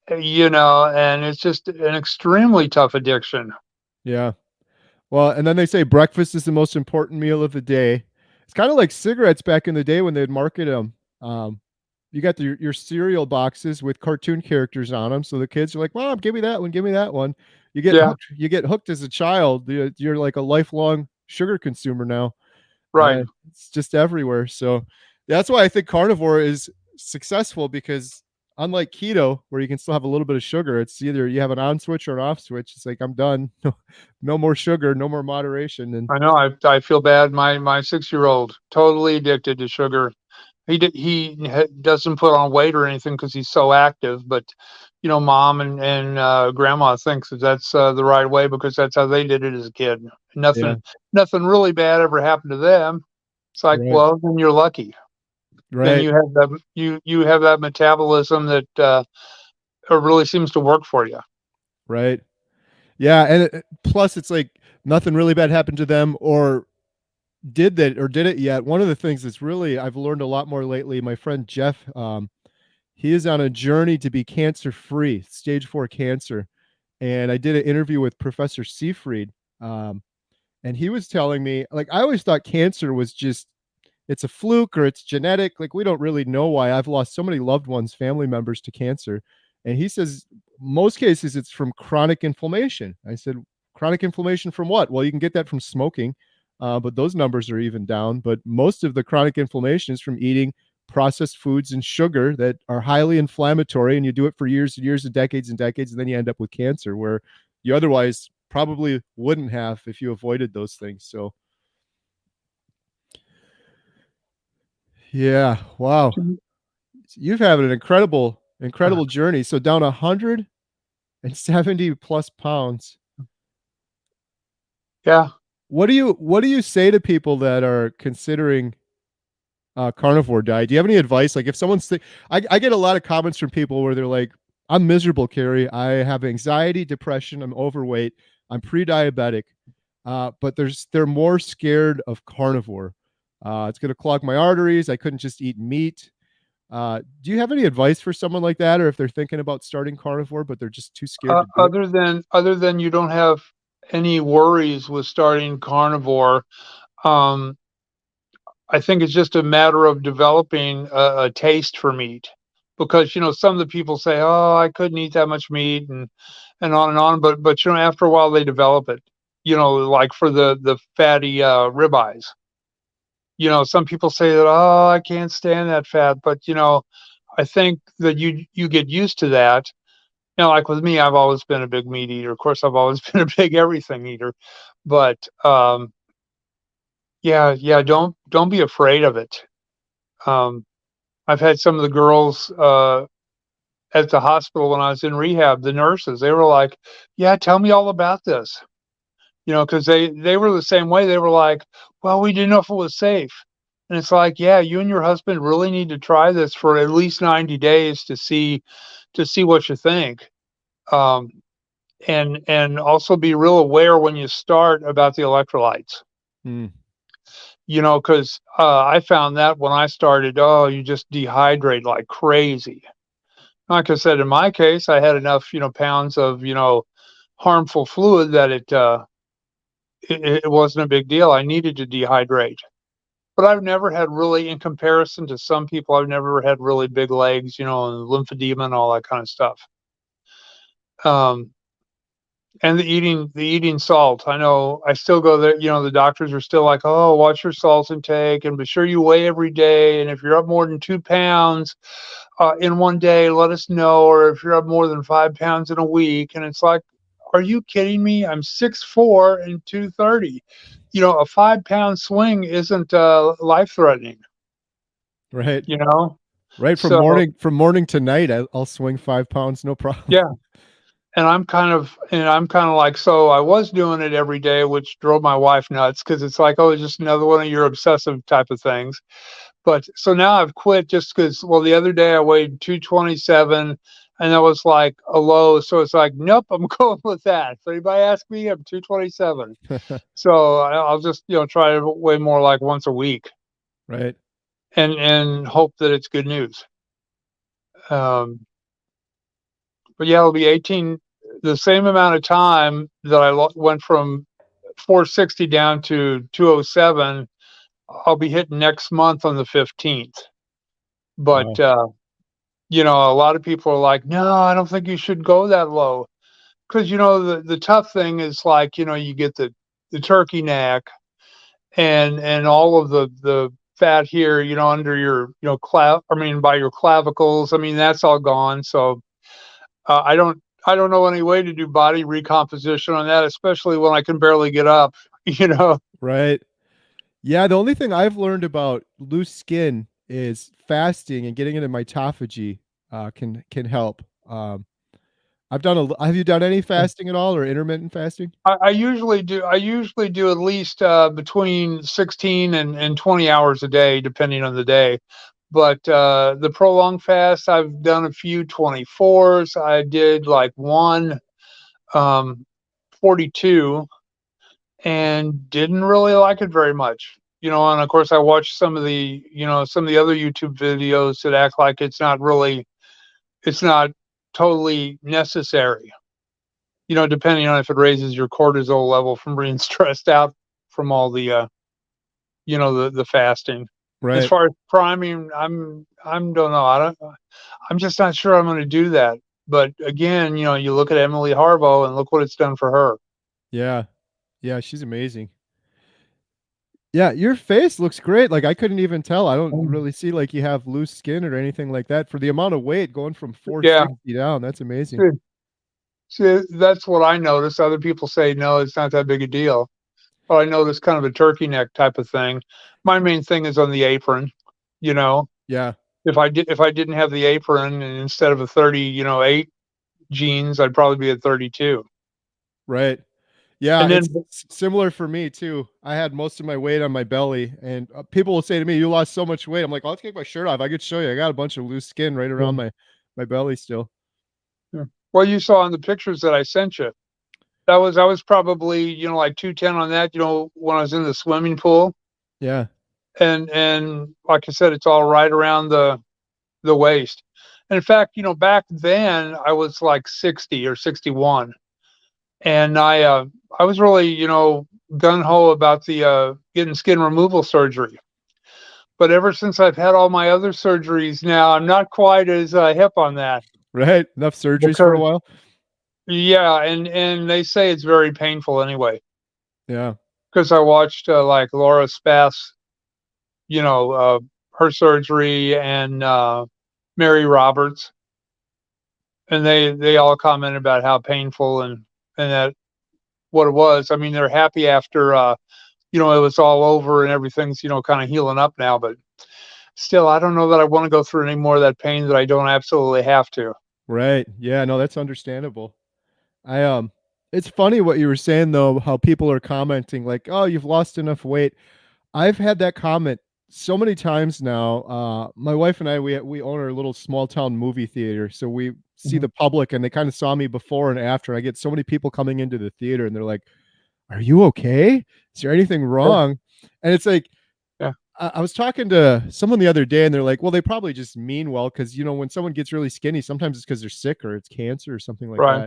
Speaker 2: and it's just an extremely tough addiction.
Speaker 1: Yeah. Well, and then they say breakfast is the most important meal of the day. It's kind of like cigarettes back in the day when they'd market them. You got your cereal boxes with cartoon characters on them, so the kids are like, "Mom, give me that one, give me that one." You get
Speaker 2: Yeah,
Speaker 1: hooked. You get hooked as a child. You're like a lifelong sugar consumer now.
Speaker 2: right.
Speaker 1: It's just everywhere. So that's why I think carnivore is successful because unlike keto, where you can still have a little bit of sugar, it's either you have an on switch or an off switch. It's like I'm done. No more sugar, no more moderation. And
Speaker 2: I know. I feel bad. My 6-year-old totally addicted to sugar. He doesn't put on weight or anything because he's so active, but mom and grandma thinks that that's the right way because that's how they did it as a kid.
Speaker 1: yeah,
Speaker 2: Nothing really bad ever happened to them. It's like,
Speaker 1: right,
Speaker 2: well, then you're lucky. Then
Speaker 1: right,
Speaker 2: you have that metabolism that really seems to work for you.
Speaker 1: right. Yeah, and plus it's like nothing really bad happened to them, or did it yet. One of the things that's really I've learned a lot more lately. My friend Jeff, he is on a journey to be cancer free, stage 4 cancer. And I did an interview with Professor Seafried, um, and he was telling me, like, I always thought cancer was just it's a fluke or it's genetic. Like, we don't really know why. I've lost so many loved ones, family members to cancer. And he says most cases it's from chronic inflammation. I said, chronic inflammation from what? Well, you can get that from smoking, but those numbers are even down. But most of the chronic inflammation is from eating processed foods and sugar that are highly inflammatory. And you do it for years and years and decades, and then you end up with cancer where you otherwise probably wouldn't have if you avoided those things. So, yeah, wow. You've had an incredible journey. So down 170 plus pounds.
Speaker 2: Yeah.
Speaker 1: What do you say to people that are considering carnivore diet? Do you have any advice? Like if someone's I get a lot of comments from people where they're like, I'm miserable, Carrie. I have anxiety, depression, I'm overweight, I'm pre-diabetic. But they're more scared of carnivore. It's gonna clog my arteries. I couldn't just eat meat. Do you have any advice for someone like that, or if they're thinking about starting carnivore but they're just too scared to do it?
Speaker 2: Other than you don't have any worries with starting carnivore, um, I think it's just a matter of developing a taste for meat, because some of the people say, "Oh, I couldn't eat that much meat," and on and on. But after a while they develop it. Like for the fatty ribeyes. Some people say that, "Oh, I can't stand that fat," but I think that you get used to that, like with me, I've always been a big meat eater. Of course, I've always been a big everything eater, but yeah, yeah, don't be afraid of it. Um, I've had some of the girls at the hospital when I was in rehab, the nurses, they were like, "Yeah, tell me all about this." Because they were the same way. They were like, "Well, we didn't know if it was safe." And it's like, "Yeah, you and your husband really need to try this for at least 90 days to see what you think." Um, and also be real aware when you start about the electrolytes.
Speaker 1: Mm,
Speaker 2: Because I found that when I started, oh, you just dehydrate like crazy. Like I said, in my case, I had enough, pounds of, harmful fluid that it wasn't a big deal. I needed to dehydrate. But I've never had really, in comparison to some people, I've never had really big legs, and lymphedema and all that kind of stuff. Um, and the eating salt. I know I still go there. The doctors are still like, "Oh, watch your salt intake and be sure you weigh every day. And if you're up more than 2 pounds in one day, let us know. Or if you're up more than 5 pounds in a week." And it's like, are you kidding me? I'm 6'4" and 230. A 5 pound swing isn't life threatening.
Speaker 1: right.
Speaker 2: You know,
Speaker 1: Right.
Speaker 2: so
Speaker 1: From morning to night, I'll swing 5 pounds, no problem.
Speaker 2: yeah. And I'm kind of like, so I was doing it every day, which drove my wife nuts because it's like, oh, it's just another one of your obsessive type of things. But so now I've quit just because, well, the other day I weighed 227 and that was like a low. So it's like, nope, I'm going with that. So anybody ask me, I'm 227. So I'll just, try to weigh more like once a week
Speaker 1: Right.
Speaker 2: and hope that it's good news. Um, but yeah, it'll be 18, the same amount of time that went from 460 down to 207. I'll be hitting next month on the 15th. But,
Speaker 1: Wow.
Speaker 2: a lot of people are like, no, I don't think you should go that low. Because, the tough thing is like, you get the turkey neck and all of the fat here, under your, by your clavicles. I mean, that's all gone. So I don't know any way to do body recomposition on that, especially when I can barely get up, you know?
Speaker 1: Right. Yeah, the only thing I've learned about loose skin is fasting and getting into mitophagy can help. I've done have you done any fasting at all or intermittent fasting?
Speaker 2: I usually do at least between 16 and 20 hours a day, depending on the day. But the prolonged fast, I've done a few 24s. I did like one um, 42 and didn't really like it very much. And of course I watched some of the other YouTube videos that act like it's not totally necessary, depending on if it raises your cortisol level from being stressed out from all the fasting. As
Speaker 1: Right.
Speaker 2: far as priming, I'm don't know. I'm just not sure I'm going to do that. But again, you look at Emily Harbaugh and look what it's done for her.
Speaker 1: Yeah. Yeah, she's amazing. Yeah, your face looks great. Like I couldn't even tell. I don't really see like you have loose skin or anything like that for the amount of weight going from
Speaker 2: Yeah.
Speaker 1: 460 down. That's amazing.
Speaker 2: See, see, that's what I noticed. Other people say no, it's not that big a deal. But I noticed kind of a turkey neck type of thing. My main thing is on the apron. You know,
Speaker 1: Yeah.
Speaker 2: if I didn't have the apron and instead of a 30, 8 jeans, I'd probably be at 32.
Speaker 1: Right. Yeah,
Speaker 2: And then
Speaker 1: it's similar for me too. I had most of my weight on my belly, and people will say to me, "You lost so much weight." I'm like, "I'll take my shirt off. I could show you. I got a bunch of loose skin right
Speaker 2: yeah,
Speaker 1: around my belly still."
Speaker 2: yeah. Well, you saw in the pictures that I sent you. I was probably, like 210 on that, when I was in the swimming pool.
Speaker 1: Yeah.
Speaker 2: And like I said, it's all right around the waist. And in fact, back then I was like 60 or 61. And I was really, gung ho about the getting skin removal surgery. But ever since I've had all my other surgeries now, I'm not quite as hip on that
Speaker 1: Right. Enough surgeries for a
Speaker 2: because
Speaker 1: while.
Speaker 2: yeah, and they say it's very painful anyway.
Speaker 1: Yeah.
Speaker 2: Because I watched like Laura Spass, you know, uh, her surgery and Mary Roberts, and they all commented about how painful and that what it was. I mean, they're happy after it was all over and everything's kind of healing up now, but still, I don't know that I want to go through any more of that pain that I don't absolutely have to.
Speaker 1: Right. Yeah, no, that's understandable. I it's funny what you were saying though, how people are commenting like, "Oh, you've lost enough weight." I've had that comment so many times now. My wife and I, we own our little small town movie theater, so we see
Speaker 2: Mhm.
Speaker 1: the public, and they kind of saw me before and after. I get so many people coming into the theater, and they're like, "Are you okay? Is there anything
Speaker 2: Yeah,
Speaker 1: wrong?" And it's like,
Speaker 2: yeah,
Speaker 1: I was talking to someone the other day, and they're like, "Well, they probably just mean well, because when someone gets really skinny, sometimes it's because they're sick or it's cancer or something like
Speaker 2: right.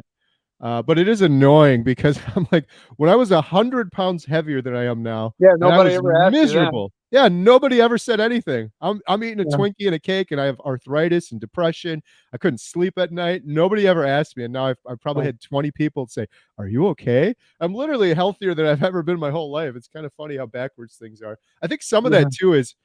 Speaker 1: that." But it is annoying because I'm like, when I was 100 pounds heavier than I am now,
Speaker 2: Yeah,
Speaker 1: and I
Speaker 2: nobody
Speaker 1: was
Speaker 2: ever asked you that.
Speaker 1: miserable. Yeah, nobody ever said anything. I'm eating a
Speaker 2: Yeah,
Speaker 1: Twinkie and a cake, and I have arthritis and depression. I couldn't sleep at night. Nobody ever asked me, and now I've probably
Speaker 2: yeah,
Speaker 1: had 20 people say, "Are you okay?" I'm literally healthier than I've ever been my whole life. It's kind of funny how backwards things are. I think some of
Speaker 2: yeah,
Speaker 1: that too is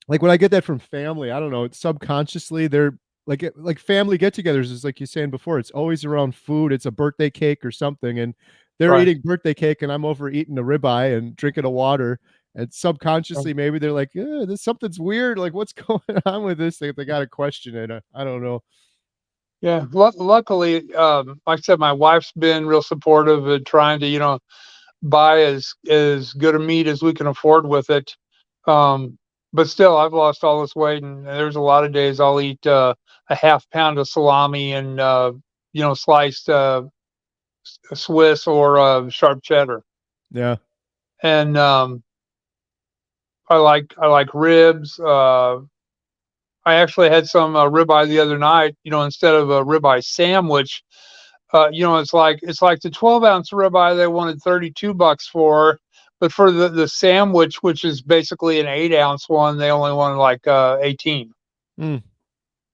Speaker 1: like when I get that from family, I don't know, it's subconsciously they're like family get-togethers is like you saying before, it's always around food. It's a birthday cake or something, and they're
Speaker 2: right.
Speaker 1: eating birthday cake, and I'm over eating a ribeye and drinking a water. And subconsciously, maybe they're like, this something's weird. Like, what's going on with this? They got to question it. I don't know.
Speaker 2: Yeah, luckily, like I said, my wife's been real supportive of trying to, buy as good a meat as we can afford with it. Um, but still, I've lost all this weight, and there's a lot of days I'll eat a half pound of salami and sliced Swiss or sharp cheddar,
Speaker 1: Yeah.
Speaker 2: and I like ribs. I actually had some ribeye the other night. Instead of a ribeye sandwich, it's like the 12-ounce ribeye they wanted $32 for, but for the sandwich, which is basically an 8-ounce one, they only wanted like 18.
Speaker 1: Mm,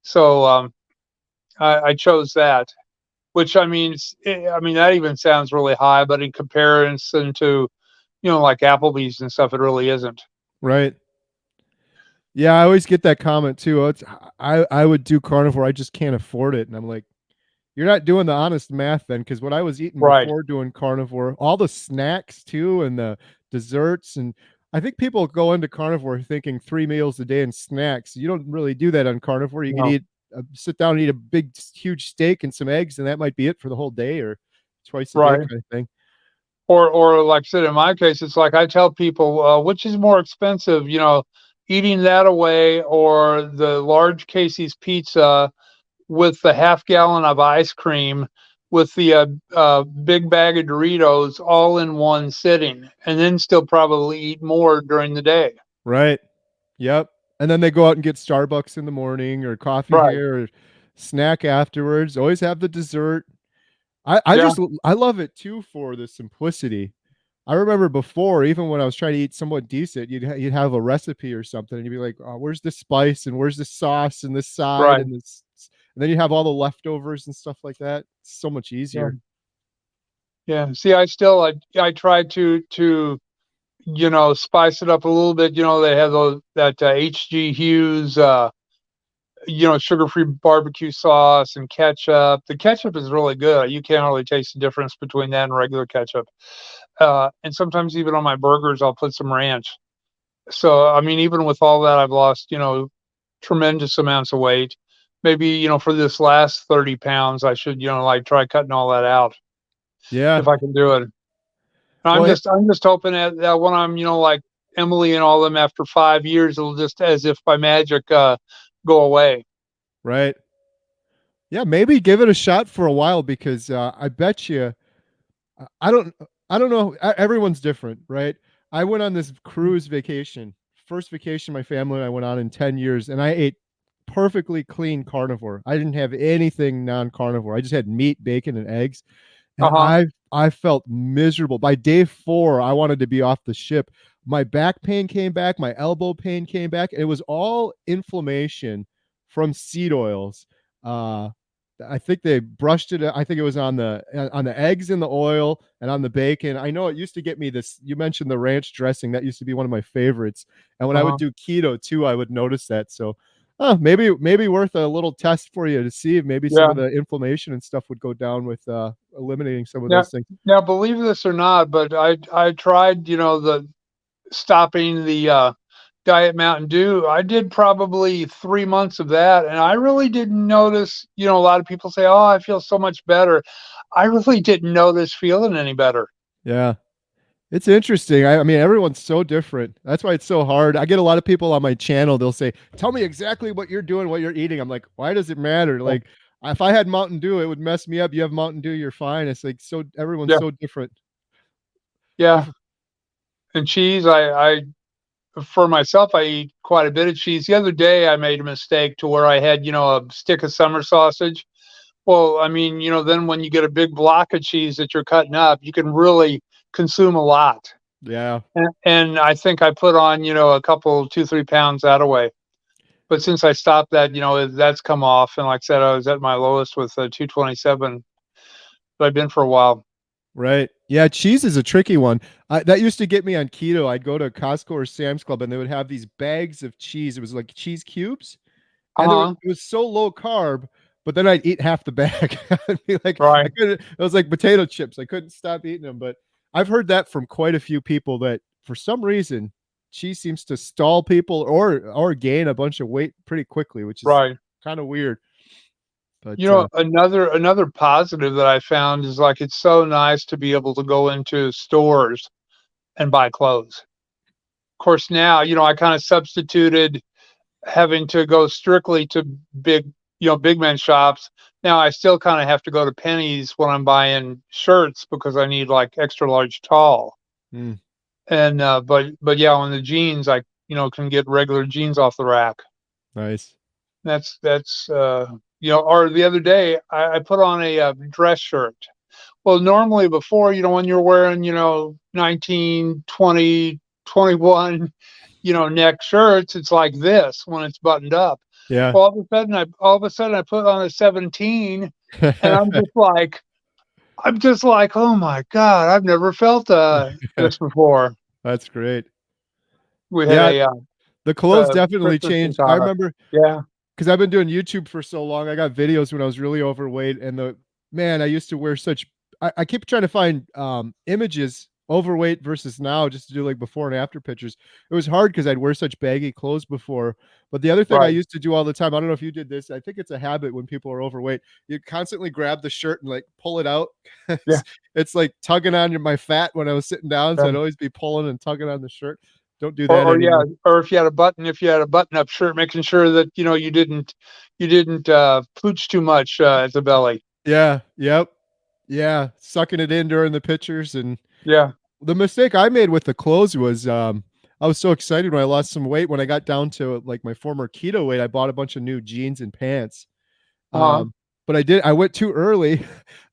Speaker 2: So I chose that, which I mean, I mean that even sounds really high, but in comparison to like Applebee's and stuff, it really isn't.
Speaker 1: right. Yeah, I always get that comment too. Oh, I would do carnivore. I just can't afford it. And I'm like, you're not doing the honest math then, because what I was eating
Speaker 2: Right,
Speaker 1: before doing carnivore, all the snacks too, and the desserts, and I think people go into carnivore thinking 3 meals a day and snacks. You don't really do that on carnivore. You could
Speaker 2: no,
Speaker 1: sit down and eat a big, huge steak and some eggs, and that might be it for the whole day or twice a day
Speaker 2: right.
Speaker 1: kind of thing.
Speaker 2: Or like I said, in my case, it's like I tell people, which is more expensive, eating that away or the large Casey's pizza with the half gallon of ice cream with the big bag of Doritos all in one sitting, and then still probably eat more during the day.
Speaker 1: Right. Yep. And then they go out and get Starbucks in the morning or coffee
Speaker 2: Right.
Speaker 1: here or snack afterwards. Always have the dessert. I
Speaker 2: Yeah.
Speaker 1: just I love it too for the simplicity. I remember before, even when I was trying to eat somewhat decent, you'd have a recipe or something, and you'd be like, "Oh, where's the spice and where's the sauce and this side
Speaker 2: Right.
Speaker 1: and this," and then you have all the leftovers and stuff like that. It's so much
Speaker 2: Yeah.
Speaker 1: easier.
Speaker 2: Yeah. See, I try to spice it up a little bit. They have those that HG Hughes sugar-free barbecue sauce and ketchup. The ketchup is really good. You can't really taste the difference between that and regular ketchup. And sometimes even on my burgers, I'll put some ranch. So, I mean, even with all that, I've lost, tremendous amounts of weight. Maybe, for this last 30 pounds, I should, like try cutting all that out
Speaker 1: Yeah.
Speaker 2: if I can do it. I'm
Speaker 1: Well,
Speaker 2: just, I'm just hoping that when I'm, like Emily and all them after 5 years, it'll just as if by magic, go away.
Speaker 1: right. Yeah, maybe give it a shot for a while because I bet you I don't I don't know. Everyone's different, right? I went on this cruise vacation, first vacation my family and I went on in 10 years, and I ate perfectly clean carnivore. I didn't have anything non-carnivore. I just had meat, bacon, and eggs. And
Speaker 2: Uh huh.
Speaker 1: I felt miserable. By day 4, I wanted to be off the ship. My back pain came back, my elbow pain came back. It was all inflammation from seed oils. Uh, I think they brushed it. I think it was on the eggs and the oil and on the bacon. I know it used to get me this. You mentioned the ranch dressing. That used to be one of my favorites. And when
Speaker 2: Uh
Speaker 1: I would
Speaker 2: huh.
Speaker 1: do keto too, I would notice that. So Huh, maybe worth a little test for you to see if maybe some
Speaker 2: Yeah.
Speaker 1: of the inflammation and stuff would go down with, eliminating some of
Speaker 2: Now
Speaker 1: those things.
Speaker 2: now believe this or not, but I tried, the stopping the, Diet Mountain Dew. I did probably 3 months of that, and I really didn't notice. A lot of people say, "Oh, I feel so much better." I really didn't notice feeling any better.
Speaker 1: Yeah. It's interesting. I mean, everyone's so different. That's why it's so hard. I get a lot of people on my channel, they'll say, "Tell me exactly what you're doing, what you're eating." I'm like, "Why does it matter?"
Speaker 2: Yeah.
Speaker 1: Like, if I had Mountain Dew, it would mess me up. You have Mountain Dew, you're fine. It's like so everyone's
Speaker 2: Yeah.
Speaker 1: so different.
Speaker 2: Yeah.
Speaker 1: Different.
Speaker 2: And cheese, I for myself, I eat quite a bit of cheese. The other day, I made a mistake to where I had, a stick of summer sausage. Well, I mean, then when you get a big block of cheese that you're cutting up, you can really consume a lot.
Speaker 1: Yeah.
Speaker 2: And I think I put on, a couple, 2, 3 pounds that away. But since I stopped that, that's come off. And like I said, I was at my lowest with 227, but I've been for a while.
Speaker 1: Right. Yeah, cheese is a tricky one. That used to get me on keto. I'd go to Costco or Sam's Club, and they would have these bags of cheese. It was like cheese cubes,
Speaker 2: Uh
Speaker 1: and
Speaker 2: huh.
Speaker 1: it was so low carb, but then I'd eat half the bag. I'd be like, I
Speaker 2: Right.
Speaker 1: couldn't. It was like potato chips. I couldn't stop eating them. But I've heard that from quite a few people that for some reason cheese seems to stall people or gain a bunch of weight pretty quickly, which is
Speaker 2: Right.
Speaker 1: kind of weird. But
Speaker 2: Another positive that I found is like it's so nice to be able to go into stores and buy clothes. Of course, now, I kind of substituted having to go strictly to big, big men shops. Now I still kind of have to go to Penny's when I'm buying shirts because I need like extra large tall.
Speaker 1: mm,
Speaker 2: And but yeah, on the jeans, I can get regular jeans off the rack.
Speaker 1: nice.
Speaker 2: Or the other day I put on a dress shirt. Well, normally before, when you're wearing, 19, 20, 21, neck shirts, it's like this when it's buttoned up.
Speaker 1: Yeah.
Speaker 2: Well, all of a sudden I put on a 17, and I'm just like, oh my God, I've never felt this before.
Speaker 1: That's great.
Speaker 2: We had
Speaker 1: Yeah,
Speaker 2: a
Speaker 1: the clothes definitely
Speaker 2: Christmas
Speaker 1: changed. I
Speaker 2: regatta.
Speaker 1: remember
Speaker 2: Yeah.
Speaker 1: because I've been doing YouTube for so long. I got videos when I was really overweight, and I used to wear such. I keep trying to find images overweight versus now, just to do like before and after pictures. It was hard because I'd wear such baggy clothes before. But the other thing I
Speaker 2: Right.
Speaker 1: used to do all the time, I don't know if you did this. I think it's a habit when people are overweight. You constantly grab the shirt and like pull it out.
Speaker 2: Yeah.
Speaker 1: It's like tugging on my fat when I was sitting down, so I'd
Speaker 2: Yeah.
Speaker 1: always be pulling and tugging on the shirt. Don't do
Speaker 2: Or,
Speaker 1: that
Speaker 2: or yeah,
Speaker 1: anymore.
Speaker 2: or if you had a button-up shirt, making sure that you didn't pooch too much at the belly.
Speaker 1: Yeah. Yep. Yeah, sucking it in during the pictures, and
Speaker 2: Yeah.
Speaker 1: the mistake I made with the clothes was, I was so excited when I lost some weight. When I got down to, like, my former keto weight, I bought a bunch of new jeans and pants,
Speaker 2: Uh-huh.
Speaker 1: but I went too early,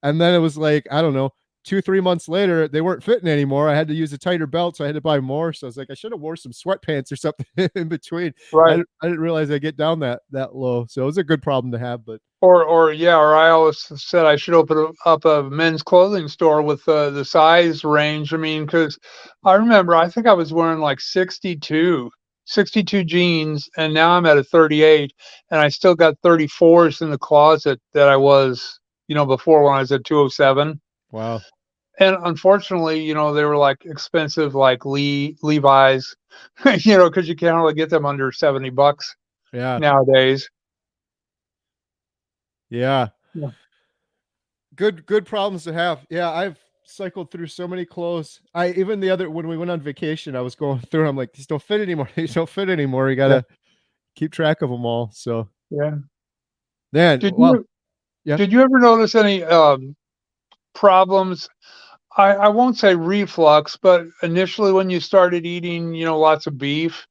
Speaker 1: and then it was like, I don't know, 2, 3 months later, they weren't fitting anymore. I had to use a tighter belt, so I had to buy more, so I was like, "I should have wore some sweatpants or something in between."
Speaker 2: Right.
Speaker 1: I didn't realize I'd get down that low, so it was a good problem to have, but
Speaker 2: Or I always said I should open up a men's clothing store with the size range. I mean, because I remember I think I was wearing like 62 jeans, and now I'm at a 38, and I still got 34s in the closet that I was, before when I was at 207.
Speaker 1: wow.
Speaker 2: And unfortunately, they were like expensive, like Levi's, because you can't really get them under $70
Speaker 1: Yeah,
Speaker 2: nowadays.
Speaker 1: yeah.
Speaker 2: Yeah.
Speaker 1: Good problems to have. Yeah, I've cycled through so many clothes. I even the other when we went on vacation, I was going through. I'm like, these don't fit anymore. These don't fit anymore. You
Speaker 2: Yeah.
Speaker 1: gotta keep track of them all. So
Speaker 2: Yeah.
Speaker 1: then,
Speaker 2: Did
Speaker 1: well,
Speaker 2: you
Speaker 1: yeah,
Speaker 2: did you ever notice any problems? I won't say reflux, but initially when you started eating, lots of beef,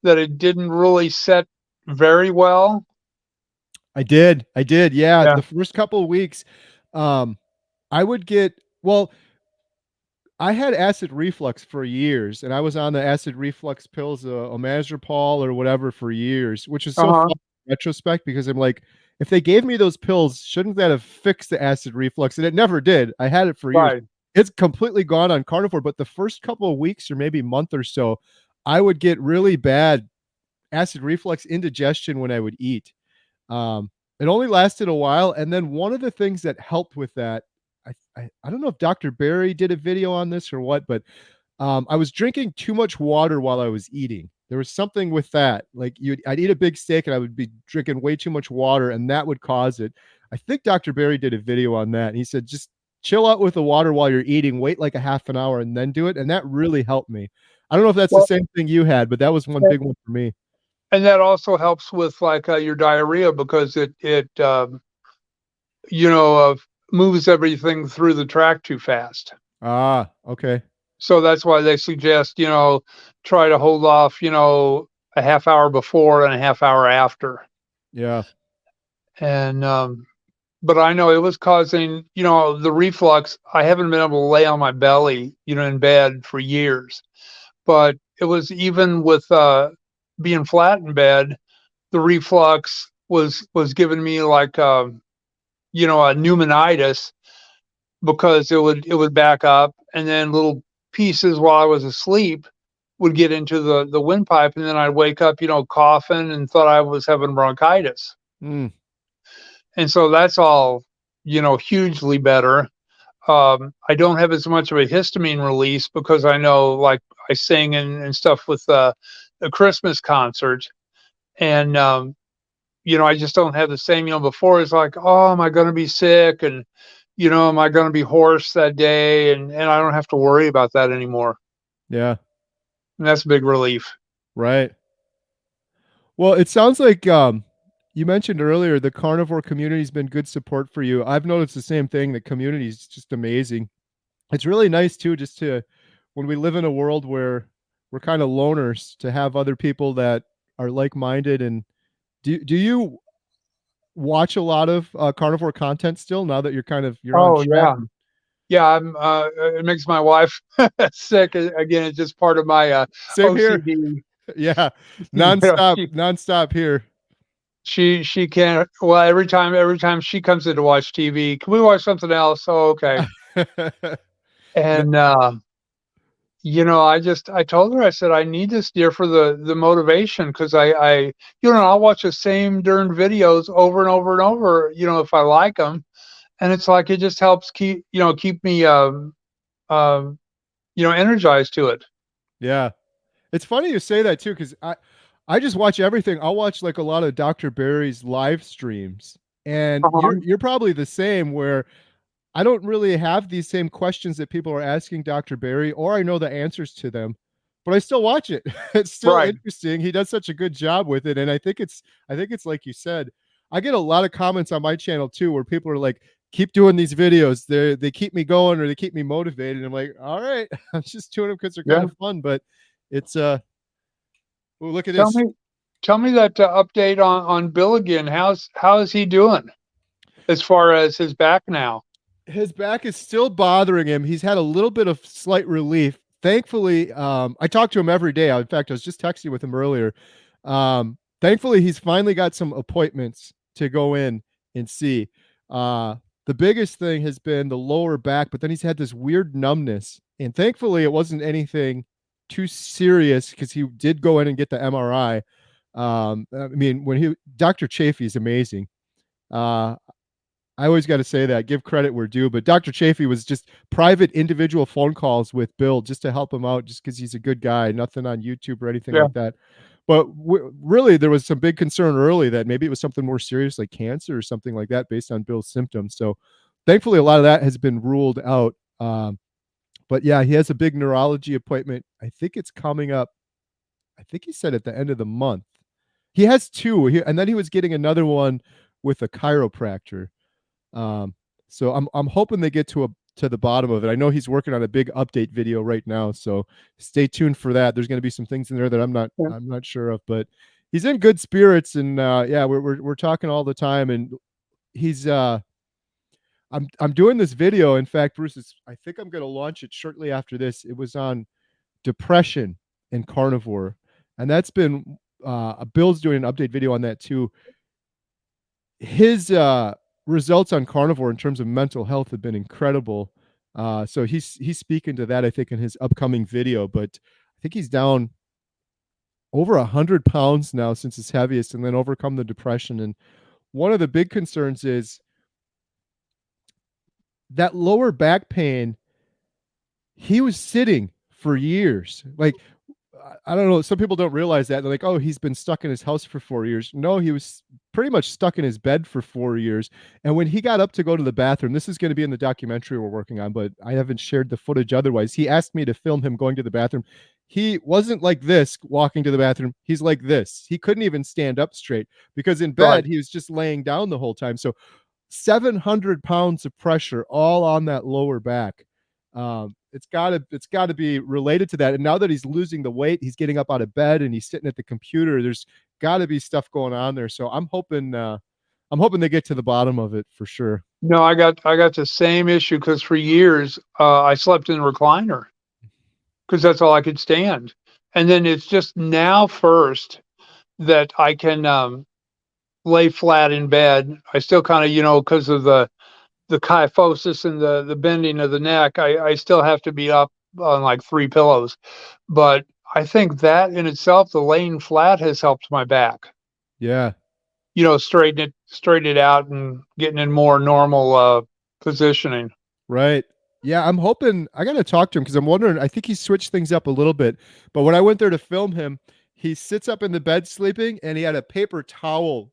Speaker 2: that it didn't really set very well.
Speaker 1: I did. I did. Yeah,
Speaker 2: Yeah.
Speaker 1: the first couple of weeks, um, I would get well. I had acid reflux for years, and I was on the acid reflux pills, omazepam or whatever for years, which is so
Speaker 2: Uh-huh.
Speaker 1: fun in retrospect because I'm like, if they gave me those pills, shouldn't that have fixed the acid reflux? And it never did. I had it for years.
Speaker 2: Right.
Speaker 1: It's completely gone on carnivore, but the first couple of weeks or maybe month or so, I would get really bad acid reflux, indigestion when I would eat. It only lasted a while, and then one of the things that helped with that, I don't know if Dr. Barry did a video on this or what, but I was drinking too much water while I was eating. There was something with that. Like I'd eat a big steak and I would be drinking way too much water, and that would cause it. I think Dr. Barry did a video on that. And he said just chill out with the water while you're eating, wait like a half an hour, and then do it. And that really helped me. I don't know if that's the
Speaker 2: Well,
Speaker 1: same thing you had, but that was one big one for me.
Speaker 2: and that also helps with like your diarrhea because it you know moves everything through the tract too fast.
Speaker 1: Ah, okay.
Speaker 2: So that's why they suggest, try to hold off, a half hour before and a half hour after.
Speaker 1: Yeah.
Speaker 2: And but I know it was causing, the reflux. I haven't been able to lay on my belly, in bed for years. But it was even with being flat in bed, the reflux was giving me like a pneumonitis because it would back up and then little pieces while I was asleep would get into the windpipe, and then I'd wake up, coughing and thought I was having bronchitis.
Speaker 1: Mm,
Speaker 2: And so that's all, hugely better. I don't have as much of a histamine release because I know, like, I sing and stuff with a Christmas concert, and I just don't have the same. Before it's like, oh, am I going to be sick, and am I going to be hoarse that day, and I don't have to worry about that anymore.
Speaker 1: yeah.
Speaker 2: And that's a big relief.
Speaker 1: Right. Well, it sounds like you mentioned earlier the carnivore community's been good support for you. I've noticed the same thing. The community is just amazing. It's really nice too, just to when we live in a world where we're kind of loners, to have other people that are like-minded. And do you watch a lot of carnivore content still now that you're on
Speaker 2: Oh
Speaker 1: track?
Speaker 2: yeah. Yeah, it makes my wife sick. Again, it's just part of my
Speaker 1: Same here.
Speaker 2: OCD.
Speaker 1: Yeah,
Speaker 2: You know,
Speaker 1: nonstop,
Speaker 2: she
Speaker 1: nonstop here.
Speaker 2: she can't. Well, every time she comes in to watch TV, can we watch something else? Oh, okay.
Speaker 1: N-
Speaker 2: And I told her, I said I need this, dear, for the motivation, because I'll watch the same darn videos over and over and over, if I like them, and it's like it just helps keep me um energized to it.
Speaker 1: Yeah. It's funny you say that too, because I just watch everything. I'll watch like a lot of Dr. Barry's live streams, and you're
Speaker 2: Uh-huh.
Speaker 1: you're probably the same where I don't really have these same questions that people are asking Dr. Barry, or I know the answers to them, but I still watch it. It's still
Speaker 2: Right.
Speaker 1: interesting. He does such a good job with it, and I think it's like you said. I get a lot of comments on my channel too, where people are like, "Keep doing these videos. They keep me going, or they keep me motivated." And I'm like, "All right, I'm just doing them because they're kind
Speaker 2: Yeah.
Speaker 1: of fun." But it's oh, look at
Speaker 2: Tell
Speaker 1: this.
Speaker 2: me, tell me that update on Bill again. How is he doing as far as his back now?
Speaker 1: His back is still bothering him. He's had a little bit of slight relief. Thankfully, I talk to him every day. In fact, I was just texting with him earlier. Thankfully, he's finally got some appointments to go in and see. Uh, the biggest thing has been the lower back, but then he's had this weird numbness. And thankfully, it wasn't anything too serious because he did go in and get the MRI. I mean, Dr. Chafee is amazing. Uh, I always got to say that, give credit where due. But Dr. Chafee was just private individual phone calls with Bill just to help him out, just because he's a good guy, nothing on YouTube or anything
Speaker 2: Yeah.
Speaker 1: like that. But really, there was some big concern early that maybe it was something more serious like cancer or something like that based on Bill's symptoms. So thankfully, a lot of that has been ruled out. But yeah, he has a big neurology appointment. I think it's coming up. I think he said at the end of the month. He has two, and then he was getting another one with a chiropractor. Um, so I'm hoping they get to the bottom of it. I know he's working on a big update video right now, so stay tuned for that. There's going to be some things in there that
Speaker 2: Yeah.
Speaker 1: I'm not sure of, but he's in good spirits, and yeah, we're talking all the time, and he's I'm doing this video. In fact, Bruce, I think I'm going to launch it shortly after this. It was on depression and carnivore, and that's been Bill's doing an update video on that too. His results on carnivore in terms of mental health have been incredible. So he's speaking to that, I think, in his upcoming video. But I think he's down. over 100 pounds now since his heaviest, and then overcome the depression. And one of the big concerns is that lower back pain. He was sitting for years. Like, I don't know. Some people don't realize that. They're like, oh, he's been stuck in his house for 4 years. No, he was pretty much stuck in his bed for 4 years. And when he got up to go to the bathroom, this is going to be in the documentary we're working on, but I haven't shared the footage otherwise. He asked me to film him going to the bathroom. He wasn't like this walking to the bathroom. He's like this. He couldn't even stand up straight because in
Speaker 2: Right.
Speaker 1: bed, he was just laying down the whole time. So 700 pounds of pressure all on that lower back. It's gotta be related to that. And now that he's losing the weight, he's getting up out of bed and he's sitting at the computer. There's got to be stuff going on there. So I'm hoping they get to the bottom of it for sure.
Speaker 2: No, I got the same issue because for years I slept in a recliner because that's all I could stand. And then it's just now first that I can lay flat in bed. I still kind of, because of the kyphosis and the bending of the neck, I still have to be up on like three pillows. But I think that in itself, the laying flat has helped my back.
Speaker 1: Yeah.
Speaker 2: Straighten it out and getting in more normal positioning.
Speaker 1: Right. Yeah, I'm hoping I gotta talk to him because I'm wondering. I think he switched things up a little bit. But when I went there to film him, he sits up in the bed sleeping and he had a paper towel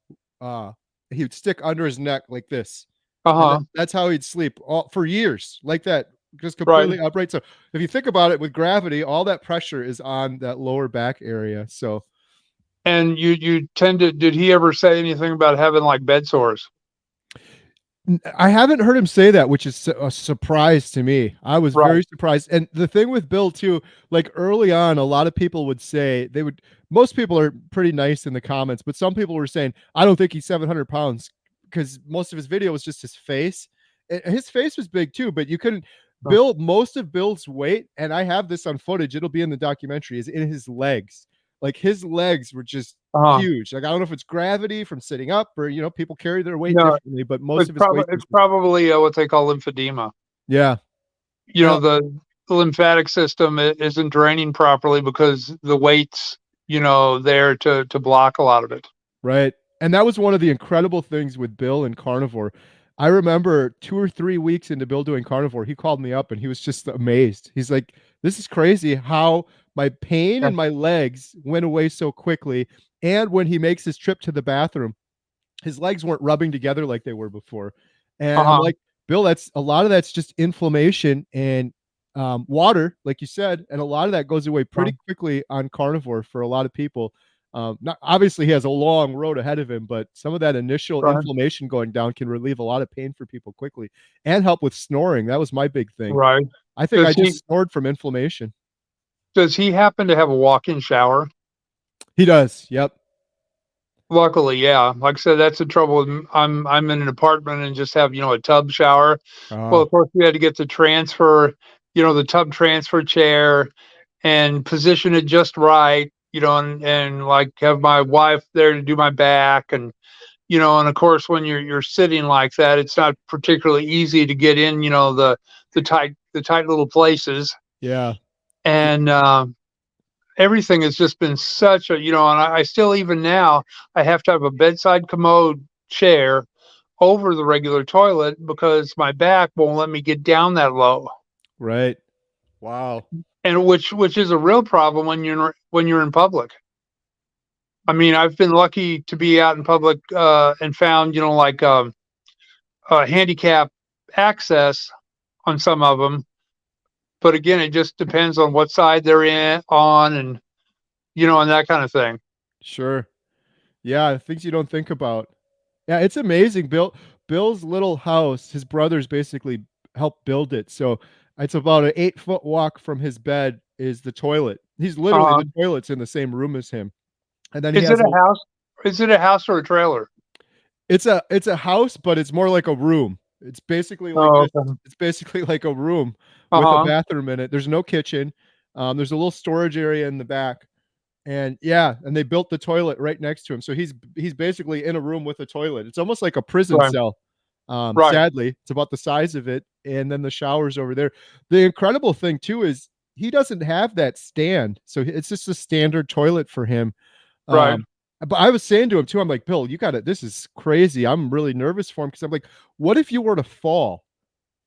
Speaker 1: he would stick under his neck like this. And
Speaker 2: Uh-huh.
Speaker 1: that's how he'd sleep all for years, like that, just
Speaker 2: Right.
Speaker 1: completely upright. So if you think about it with gravity, all that pressure is on that lower back area. So
Speaker 2: And you tend to did he ever say anything about having like bed sores?
Speaker 1: I haven't heard him say that, which is a surprise to me. I was
Speaker 2: Right.
Speaker 1: very surprised. And the thing with Bill too, like early on, a lot of people would say most people are pretty nice in the comments, but some people were saying, I don't think he's 700 pounds because most of his video was just his face. And his face was big too, but you couldn't. Most of Bill's weight, and I have this on footage, it'll be in the documentary, is in his legs. Like his legs were just
Speaker 2: Uh-huh.
Speaker 1: huge. Like I don't know if it's gravity from sitting up or people carry their weight
Speaker 2: No,
Speaker 1: differently, but most of his weight
Speaker 2: it's
Speaker 1: was
Speaker 2: probably what they call lymphedema.
Speaker 1: yeah.
Speaker 2: You
Speaker 1: And
Speaker 2: know, the lymphatic system isn't draining properly because the weight's, there to block a lot of it.
Speaker 1: right. And that was one of the incredible things with Bill and Carnivore. I remember 2 or 3 weeks into Bill doing Carnivore, he called me up and he was just amazed. He's like, "This is crazy how my pain
Speaker 2: Yeah.
Speaker 1: in my legs went away so quickly." And when he makes his trip to the bathroom, his legs weren't rubbing together like they were before. And I'm
Speaker 2: Uh-huh.
Speaker 1: like, Bill, that's a lot of that's just inflammation and water, like you said, and a lot of that goes away pretty
Speaker 2: Right.
Speaker 1: quickly on carnivore for a lot of people. Not obviously he has a long road ahead of him, but some of that initial
Speaker 2: Right.
Speaker 1: inflammation going down can relieve a lot of pain for people quickly and help with snoring. That was my big thing.
Speaker 2: Right.
Speaker 1: I think I
Speaker 2: Does he
Speaker 1: just snored from inflammation.
Speaker 2: does he happen to have a walk-in shower?
Speaker 1: He does. Yep.
Speaker 2: Luckily, yeah. Like I said, that's the trouble with I'm in an apartment and just have, a tub shower. Well,
Speaker 1: Oh,
Speaker 2: of course, we had to get the transfer, the tub transfer chair and position it just right, and like have my wife there to do my back and of course when you're sitting like that, it's not particularly easy to get in, the tight little places.
Speaker 1: yeah.
Speaker 2: And everything has just been such and I still even now I have to have a bedside commode chair over the regular toilet because my back won't let me get down that low.
Speaker 1: Right. Wow.
Speaker 2: And which is a real problem when you're in public. I mean, I've been lucky to be out in public and found, like handicap access on some of them. But again, it just depends on what side they're in on, and that kind of thing.
Speaker 1: Sure. Yeah, things you don't think about. Yeah, it's amazing. Bill's little house, his brothers basically helped build it. So it's about an 8-foot walk from his bed is the toilet. He's literally
Speaker 2: Uh,
Speaker 1: the toilet's in the same room as him. And then he
Speaker 2: is it
Speaker 1: has a
Speaker 2: a house? Is it a house or a trailer?
Speaker 1: it's a house, but it's more like a room. It's basically like
Speaker 2: Oh,
Speaker 1: this.
Speaker 2: okay.
Speaker 1: It's basically like a room
Speaker 2: Uh
Speaker 1: with a
Speaker 2: huh.
Speaker 1: bathroom in it. There's no kitchen. There's a little storage area in the back. And yeah, and they built the toilet right next to him. So he's basically in a room with a toilet. It's almost like a prison
Speaker 2: Right.
Speaker 1: cell.
Speaker 2: Right.
Speaker 1: Sadly, it's about the size of it, and then the shower's over there. The incredible thing too is he doesn't have that stand, so it's just a standard toilet for him.
Speaker 2: Right.
Speaker 1: Um, but I was saying to him too, I'm like, Bill, you got to, this is crazy. I'm really nervous for him because I'm like, what if you were to fall?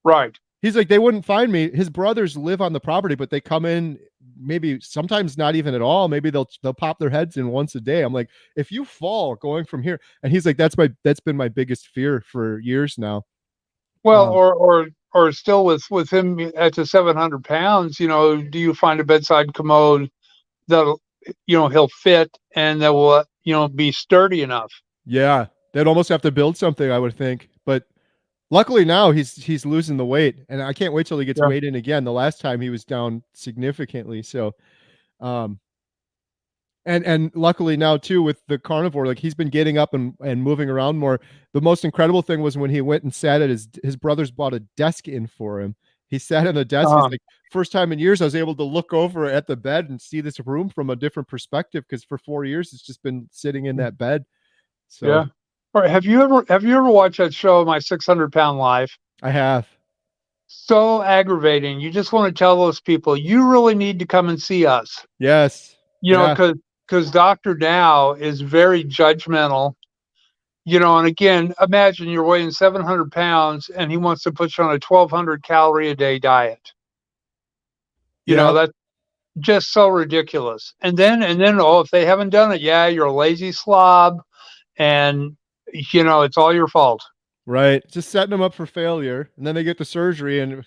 Speaker 2: Right.
Speaker 1: He's like, they wouldn't find me. His brothers live on the property, but they come in maybe sometimes not even at all. Maybe they'll pop their heads in once a day. I'm like, if you fall going from here, and he's like, that's been my biggest fear for years now.
Speaker 2: Well,
Speaker 1: Um,
Speaker 2: or still with him at the 700 pounds, do you find a bedside commode that he'll fit and that will be sturdy enough?
Speaker 1: yeah, they'd almost have to build something, I would think. But luckily now he's losing the weight, and I can't wait till he gets
Speaker 2: Yeah.
Speaker 1: weighed in again. The last time he was down significantly, so um, and luckily now too with the carnivore, like he's been getting up and moving around more. The most incredible thing was when he went and sat at his brothers bought a desk in for him. He sat on the desk. He's
Speaker 2: Uh,
Speaker 1: like, first time in years I was able to look over at the bed and see this room from a different perspective because for 4 years it's just been sitting in that bed. So
Speaker 2: yeah. Or have you ever watched that show, My 600-Pound Life?
Speaker 1: I have.
Speaker 2: So aggravating. You just want to tell those people, you really need to come and see us.
Speaker 1: Yes. Yeah.
Speaker 2: Because Dr. Dow is very judgmental. And again, imagine you're weighing 700 pounds and he wants to put you on a 1,200 calorie a day diet.
Speaker 1: Yeah.
Speaker 2: That's just so ridiculous. And then, oh, if they haven't done it, yeah, you're a lazy slob, and it's all your fault.
Speaker 1: Right. Just setting them up for failure. And then they get the surgery and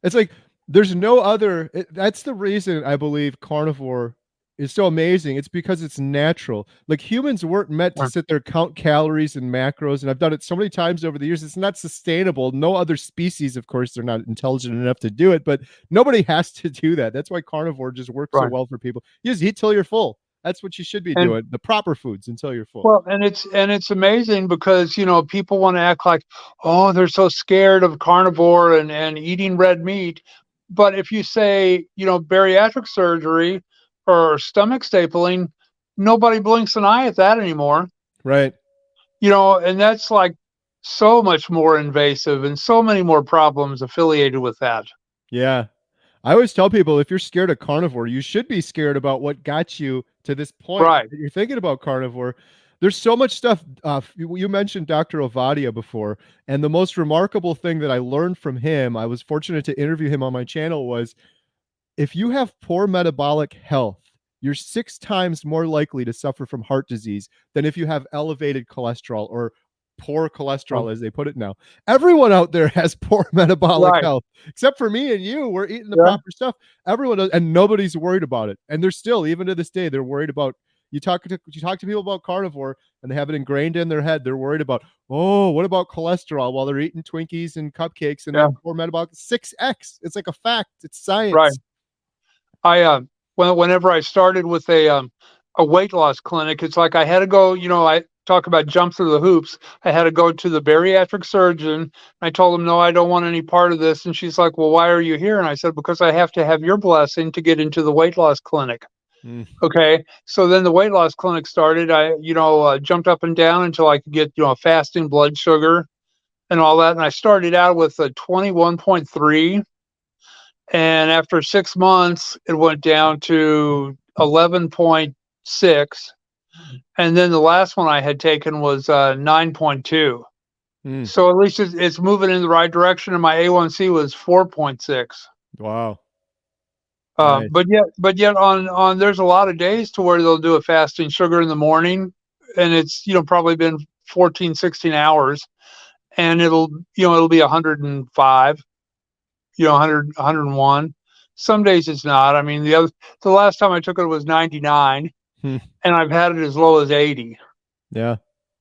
Speaker 1: it's like there's no other that's the reason I believe carnivore is so amazing. It's because it's natural. Like humans weren't meant to
Speaker 2: Yeah.
Speaker 1: sit there count calories and macros, and I've done it so many times over the years. It's not sustainable. No other species, of course, they're not intelligent enough to do it, but nobody has to do that. That's why carnivore just works so
Speaker 2: Right.
Speaker 1: well for people. You just eat till you're full. That's what you should be
Speaker 2: And
Speaker 1: doing. The proper foods until you're full.
Speaker 2: well, and it's amazing because people want to act like, oh, they're so scared of carnivore and eating red meat. But if you say, bariatric surgery or stomach stapling, nobody blinks an eye at that anymore.
Speaker 1: Right.
Speaker 2: And that's like so much more invasive and so many more problems affiliated with that.
Speaker 1: Yeah. I always tell people if you're scared of carnivore, you should be scared about what got you to this point
Speaker 2: Right.
Speaker 1: that you're thinking about carnivore. There's so much stuff. You mentioned Dr. Ovadia before, and the most remarkable thing that I learned from him, I was fortunate to interview him on my channel, was if you have poor metabolic health, you're 6 times more likely to suffer from heart disease than if you have elevated cholesterol or poor
Speaker 2: Oh,
Speaker 1: cholesterol, as they put it now. Everyone out there has poor metabolic
Speaker 2: right.
Speaker 1: health, except for me and you. We're eating the
Speaker 2: Yeah.
Speaker 1: proper stuff. Everyone does, and nobody's worried about it. And they're still, even to this day, they're worried about. You talk to people about carnivore, and they have it ingrained in their head. They're worried about, oh, what about cholesterol while they're eating Twinkies and cupcakes and they
Speaker 2: Yeah.
Speaker 1: have poor metabolic 6x. It's like a fact. It's
Speaker 2: Right.
Speaker 1: science.
Speaker 2: I whenever I started with a weight loss clinic, it's like I had to go. I talk about jump through the hoops. I had to go to the bariatric surgeon. I told him, no, I don't want any part of this. And she's like, well, why are you here? And I said, because I have to have your blessing to get into the weight loss clinic.
Speaker 1: Mm,
Speaker 2: Okay. So then the weight loss clinic started. I jumped up and down until I could get fasting blood sugar and all that. And I started out with a 21.3. And after 6 months, it went down to 11.6. And then the last one I had taken was 9.2.
Speaker 1: mm.
Speaker 2: So at least it's moving in the right direction. And my A1C was 4.6.
Speaker 1: Wow. Nice.
Speaker 2: But yet on there's a lot of days to where they'll do a fasting sugar in the morning, and it's probably been 14, 16 hours, and it'll be 105, 100, 101. Some days it's not. I mean, the last time I took it was 99,
Speaker 1: Hmm.
Speaker 2: and I've had it as low as 80.
Speaker 1: Yeah.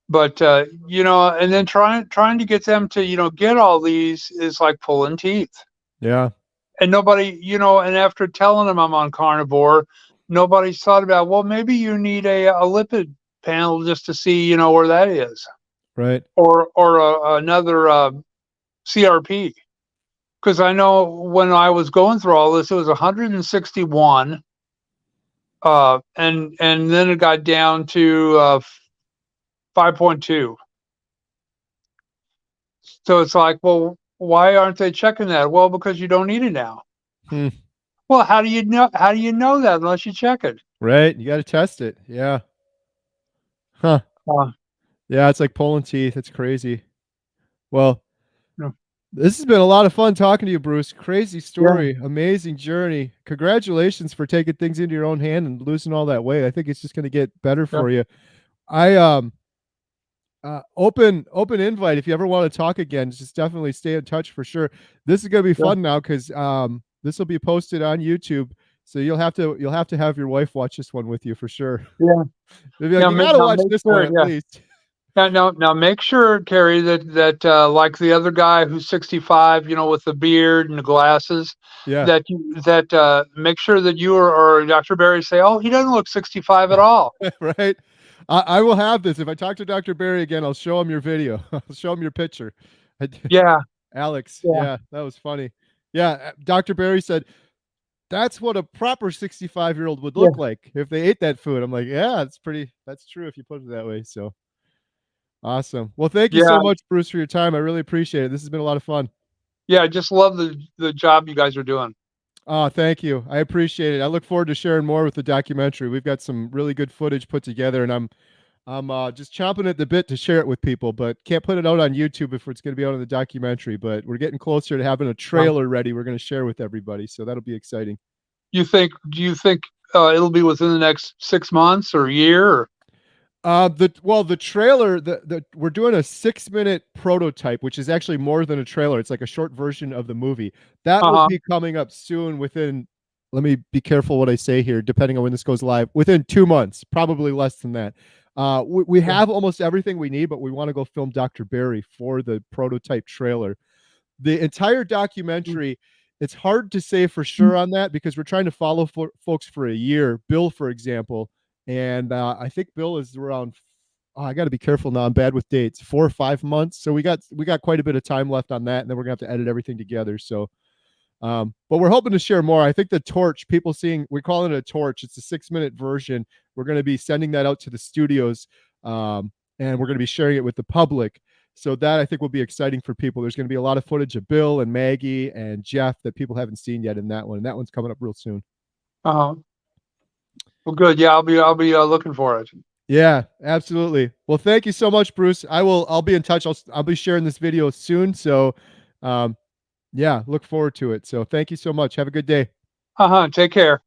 Speaker 2: But and then trying to get them to get all these is like pulling teeth.
Speaker 1: Yeah.
Speaker 2: And nobody, and after telling them I'm on carnivore, nobody's thought about, well, maybe you need a lipid panel just to see where that is,
Speaker 1: Right.
Speaker 2: or another CRP. Because I know when I was going through all this, it was 161, and then it got down to 5.2. So it's like, well, why aren't they checking that? Well, because you don't need it now.
Speaker 1: Hmm.
Speaker 2: Well, how do you know that unless you check it?
Speaker 1: Right? You got to test it. Yeah. Huh.
Speaker 2: Uh,
Speaker 1: Yeah, it's like pulling teeth. It's crazy. Well,
Speaker 2: yeah,
Speaker 1: this has been a lot of fun talking to you, Bruce. Crazy
Speaker 2: yeah,
Speaker 1: story, amazing journey. Congratulations for taking things into your own hand and losing all that weight. I think it's just going to get better
Speaker 2: yeah.
Speaker 1: for you. I open invite if you ever want to talk again. Just definitely stay in touch for sure. This is going to be
Speaker 2: Yeah,
Speaker 1: fun now because this will be posted on YouTube, so you'll have to have your wife watch this one with you for sure.
Speaker 2: yeah.
Speaker 1: They'll be like, you got to
Speaker 2: Now
Speaker 1: watch
Speaker 2: make
Speaker 1: this one
Speaker 2: sure,
Speaker 1: at
Speaker 2: yeah.
Speaker 1: least.
Speaker 2: Now make sure, Terry, that like the other guy who's 65, with the beard and the glasses,
Speaker 1: Yeah.
Speaker 2: that make sure that you or Dr. Barry say, oh, he doesn't look 65 at all.
Speaker 1: Right? I will have this. If I talk to Dr. Barry again, I'll show him your video. I'll show him your picture.
Speaker 2: Yeah,
Speaker 1: Alex,
Speaker 2: yeah,
Speaker 1: yeah, that was funny. Yeah, Dr. Barry said that's what a proper 65-year-old would
Speaker 2: yeah,
Speaker 1: look like if they ate that food. I'm like, yeah, that's true if you put it that way. So awesome. Well, thank you
Speaker 2: yeah,
Speaker 1: so much, Bruce, for your time. I really appreciate it. This has been a lot of fun.
Speaker 2: yeah. I just love the job you guys are doing.
Speaker 1: Oh, thank you. I appreciate it. I look forward to sharing more with the documentary. We've got some really good footage put together, and I'm just chomping at the bit to share it with people, but can't put it out on YouTube if it's going to be out in the documentary. But we're getting closer to having a
Speaker 2: Um,
Speaker 1: trailer ready. We're going to share with everybody, so that'll be exciting.
Speaker 2: do you think it'll be within the next 6 months or a year?
Speaker 1: The trailer, the we're doing a 6-minute prototype, which is actually more than a trailer. It's like a short version of the movie. That will
Speaker 2: Uh-huh.
Speaker 1: be coming up soon within, let me be careful what I say here, depending on when this goes live, within 2 months, probably less than that. We
Speaker 2: Yeah.
Speaker 1: have almost everything we need, but we want to go film Dr. Barry for the prototype trailer. The entire documentary, it's hard to say for sure on that because we're trying to follow folks for a year. Bill, for example, and I think Bill is around. Oh, I got to be careful now. I'm bad with dates. 4 or 5 months. So we got quite a bit of time left on that, and then we're gonna have to edit everything together. So, but we're hoping to share more. I think the torch, people seeing, we're calling it a torch. It's a 6-minute version. We're going to be sending that out to the studios, and we're going to be sharing it with the public. So that I think will be exciting for people. There's going to be a lot of footage of Bill and Maggie and Jeff that people haven't seen yet in that one. And that one's coming up real soon.
Speaker 2: Uh-huh. Well, good. Yeah, I'll be looking for it.
Speaker 1: Yeah, absolutely. Well, thank you so much, Bruce. I'll be in touch. I'll be sharing this video soon. So, um, yeah, look forward to it. So thank you so much. Have a good day.
Speaker 2: Uh-huh. Take care.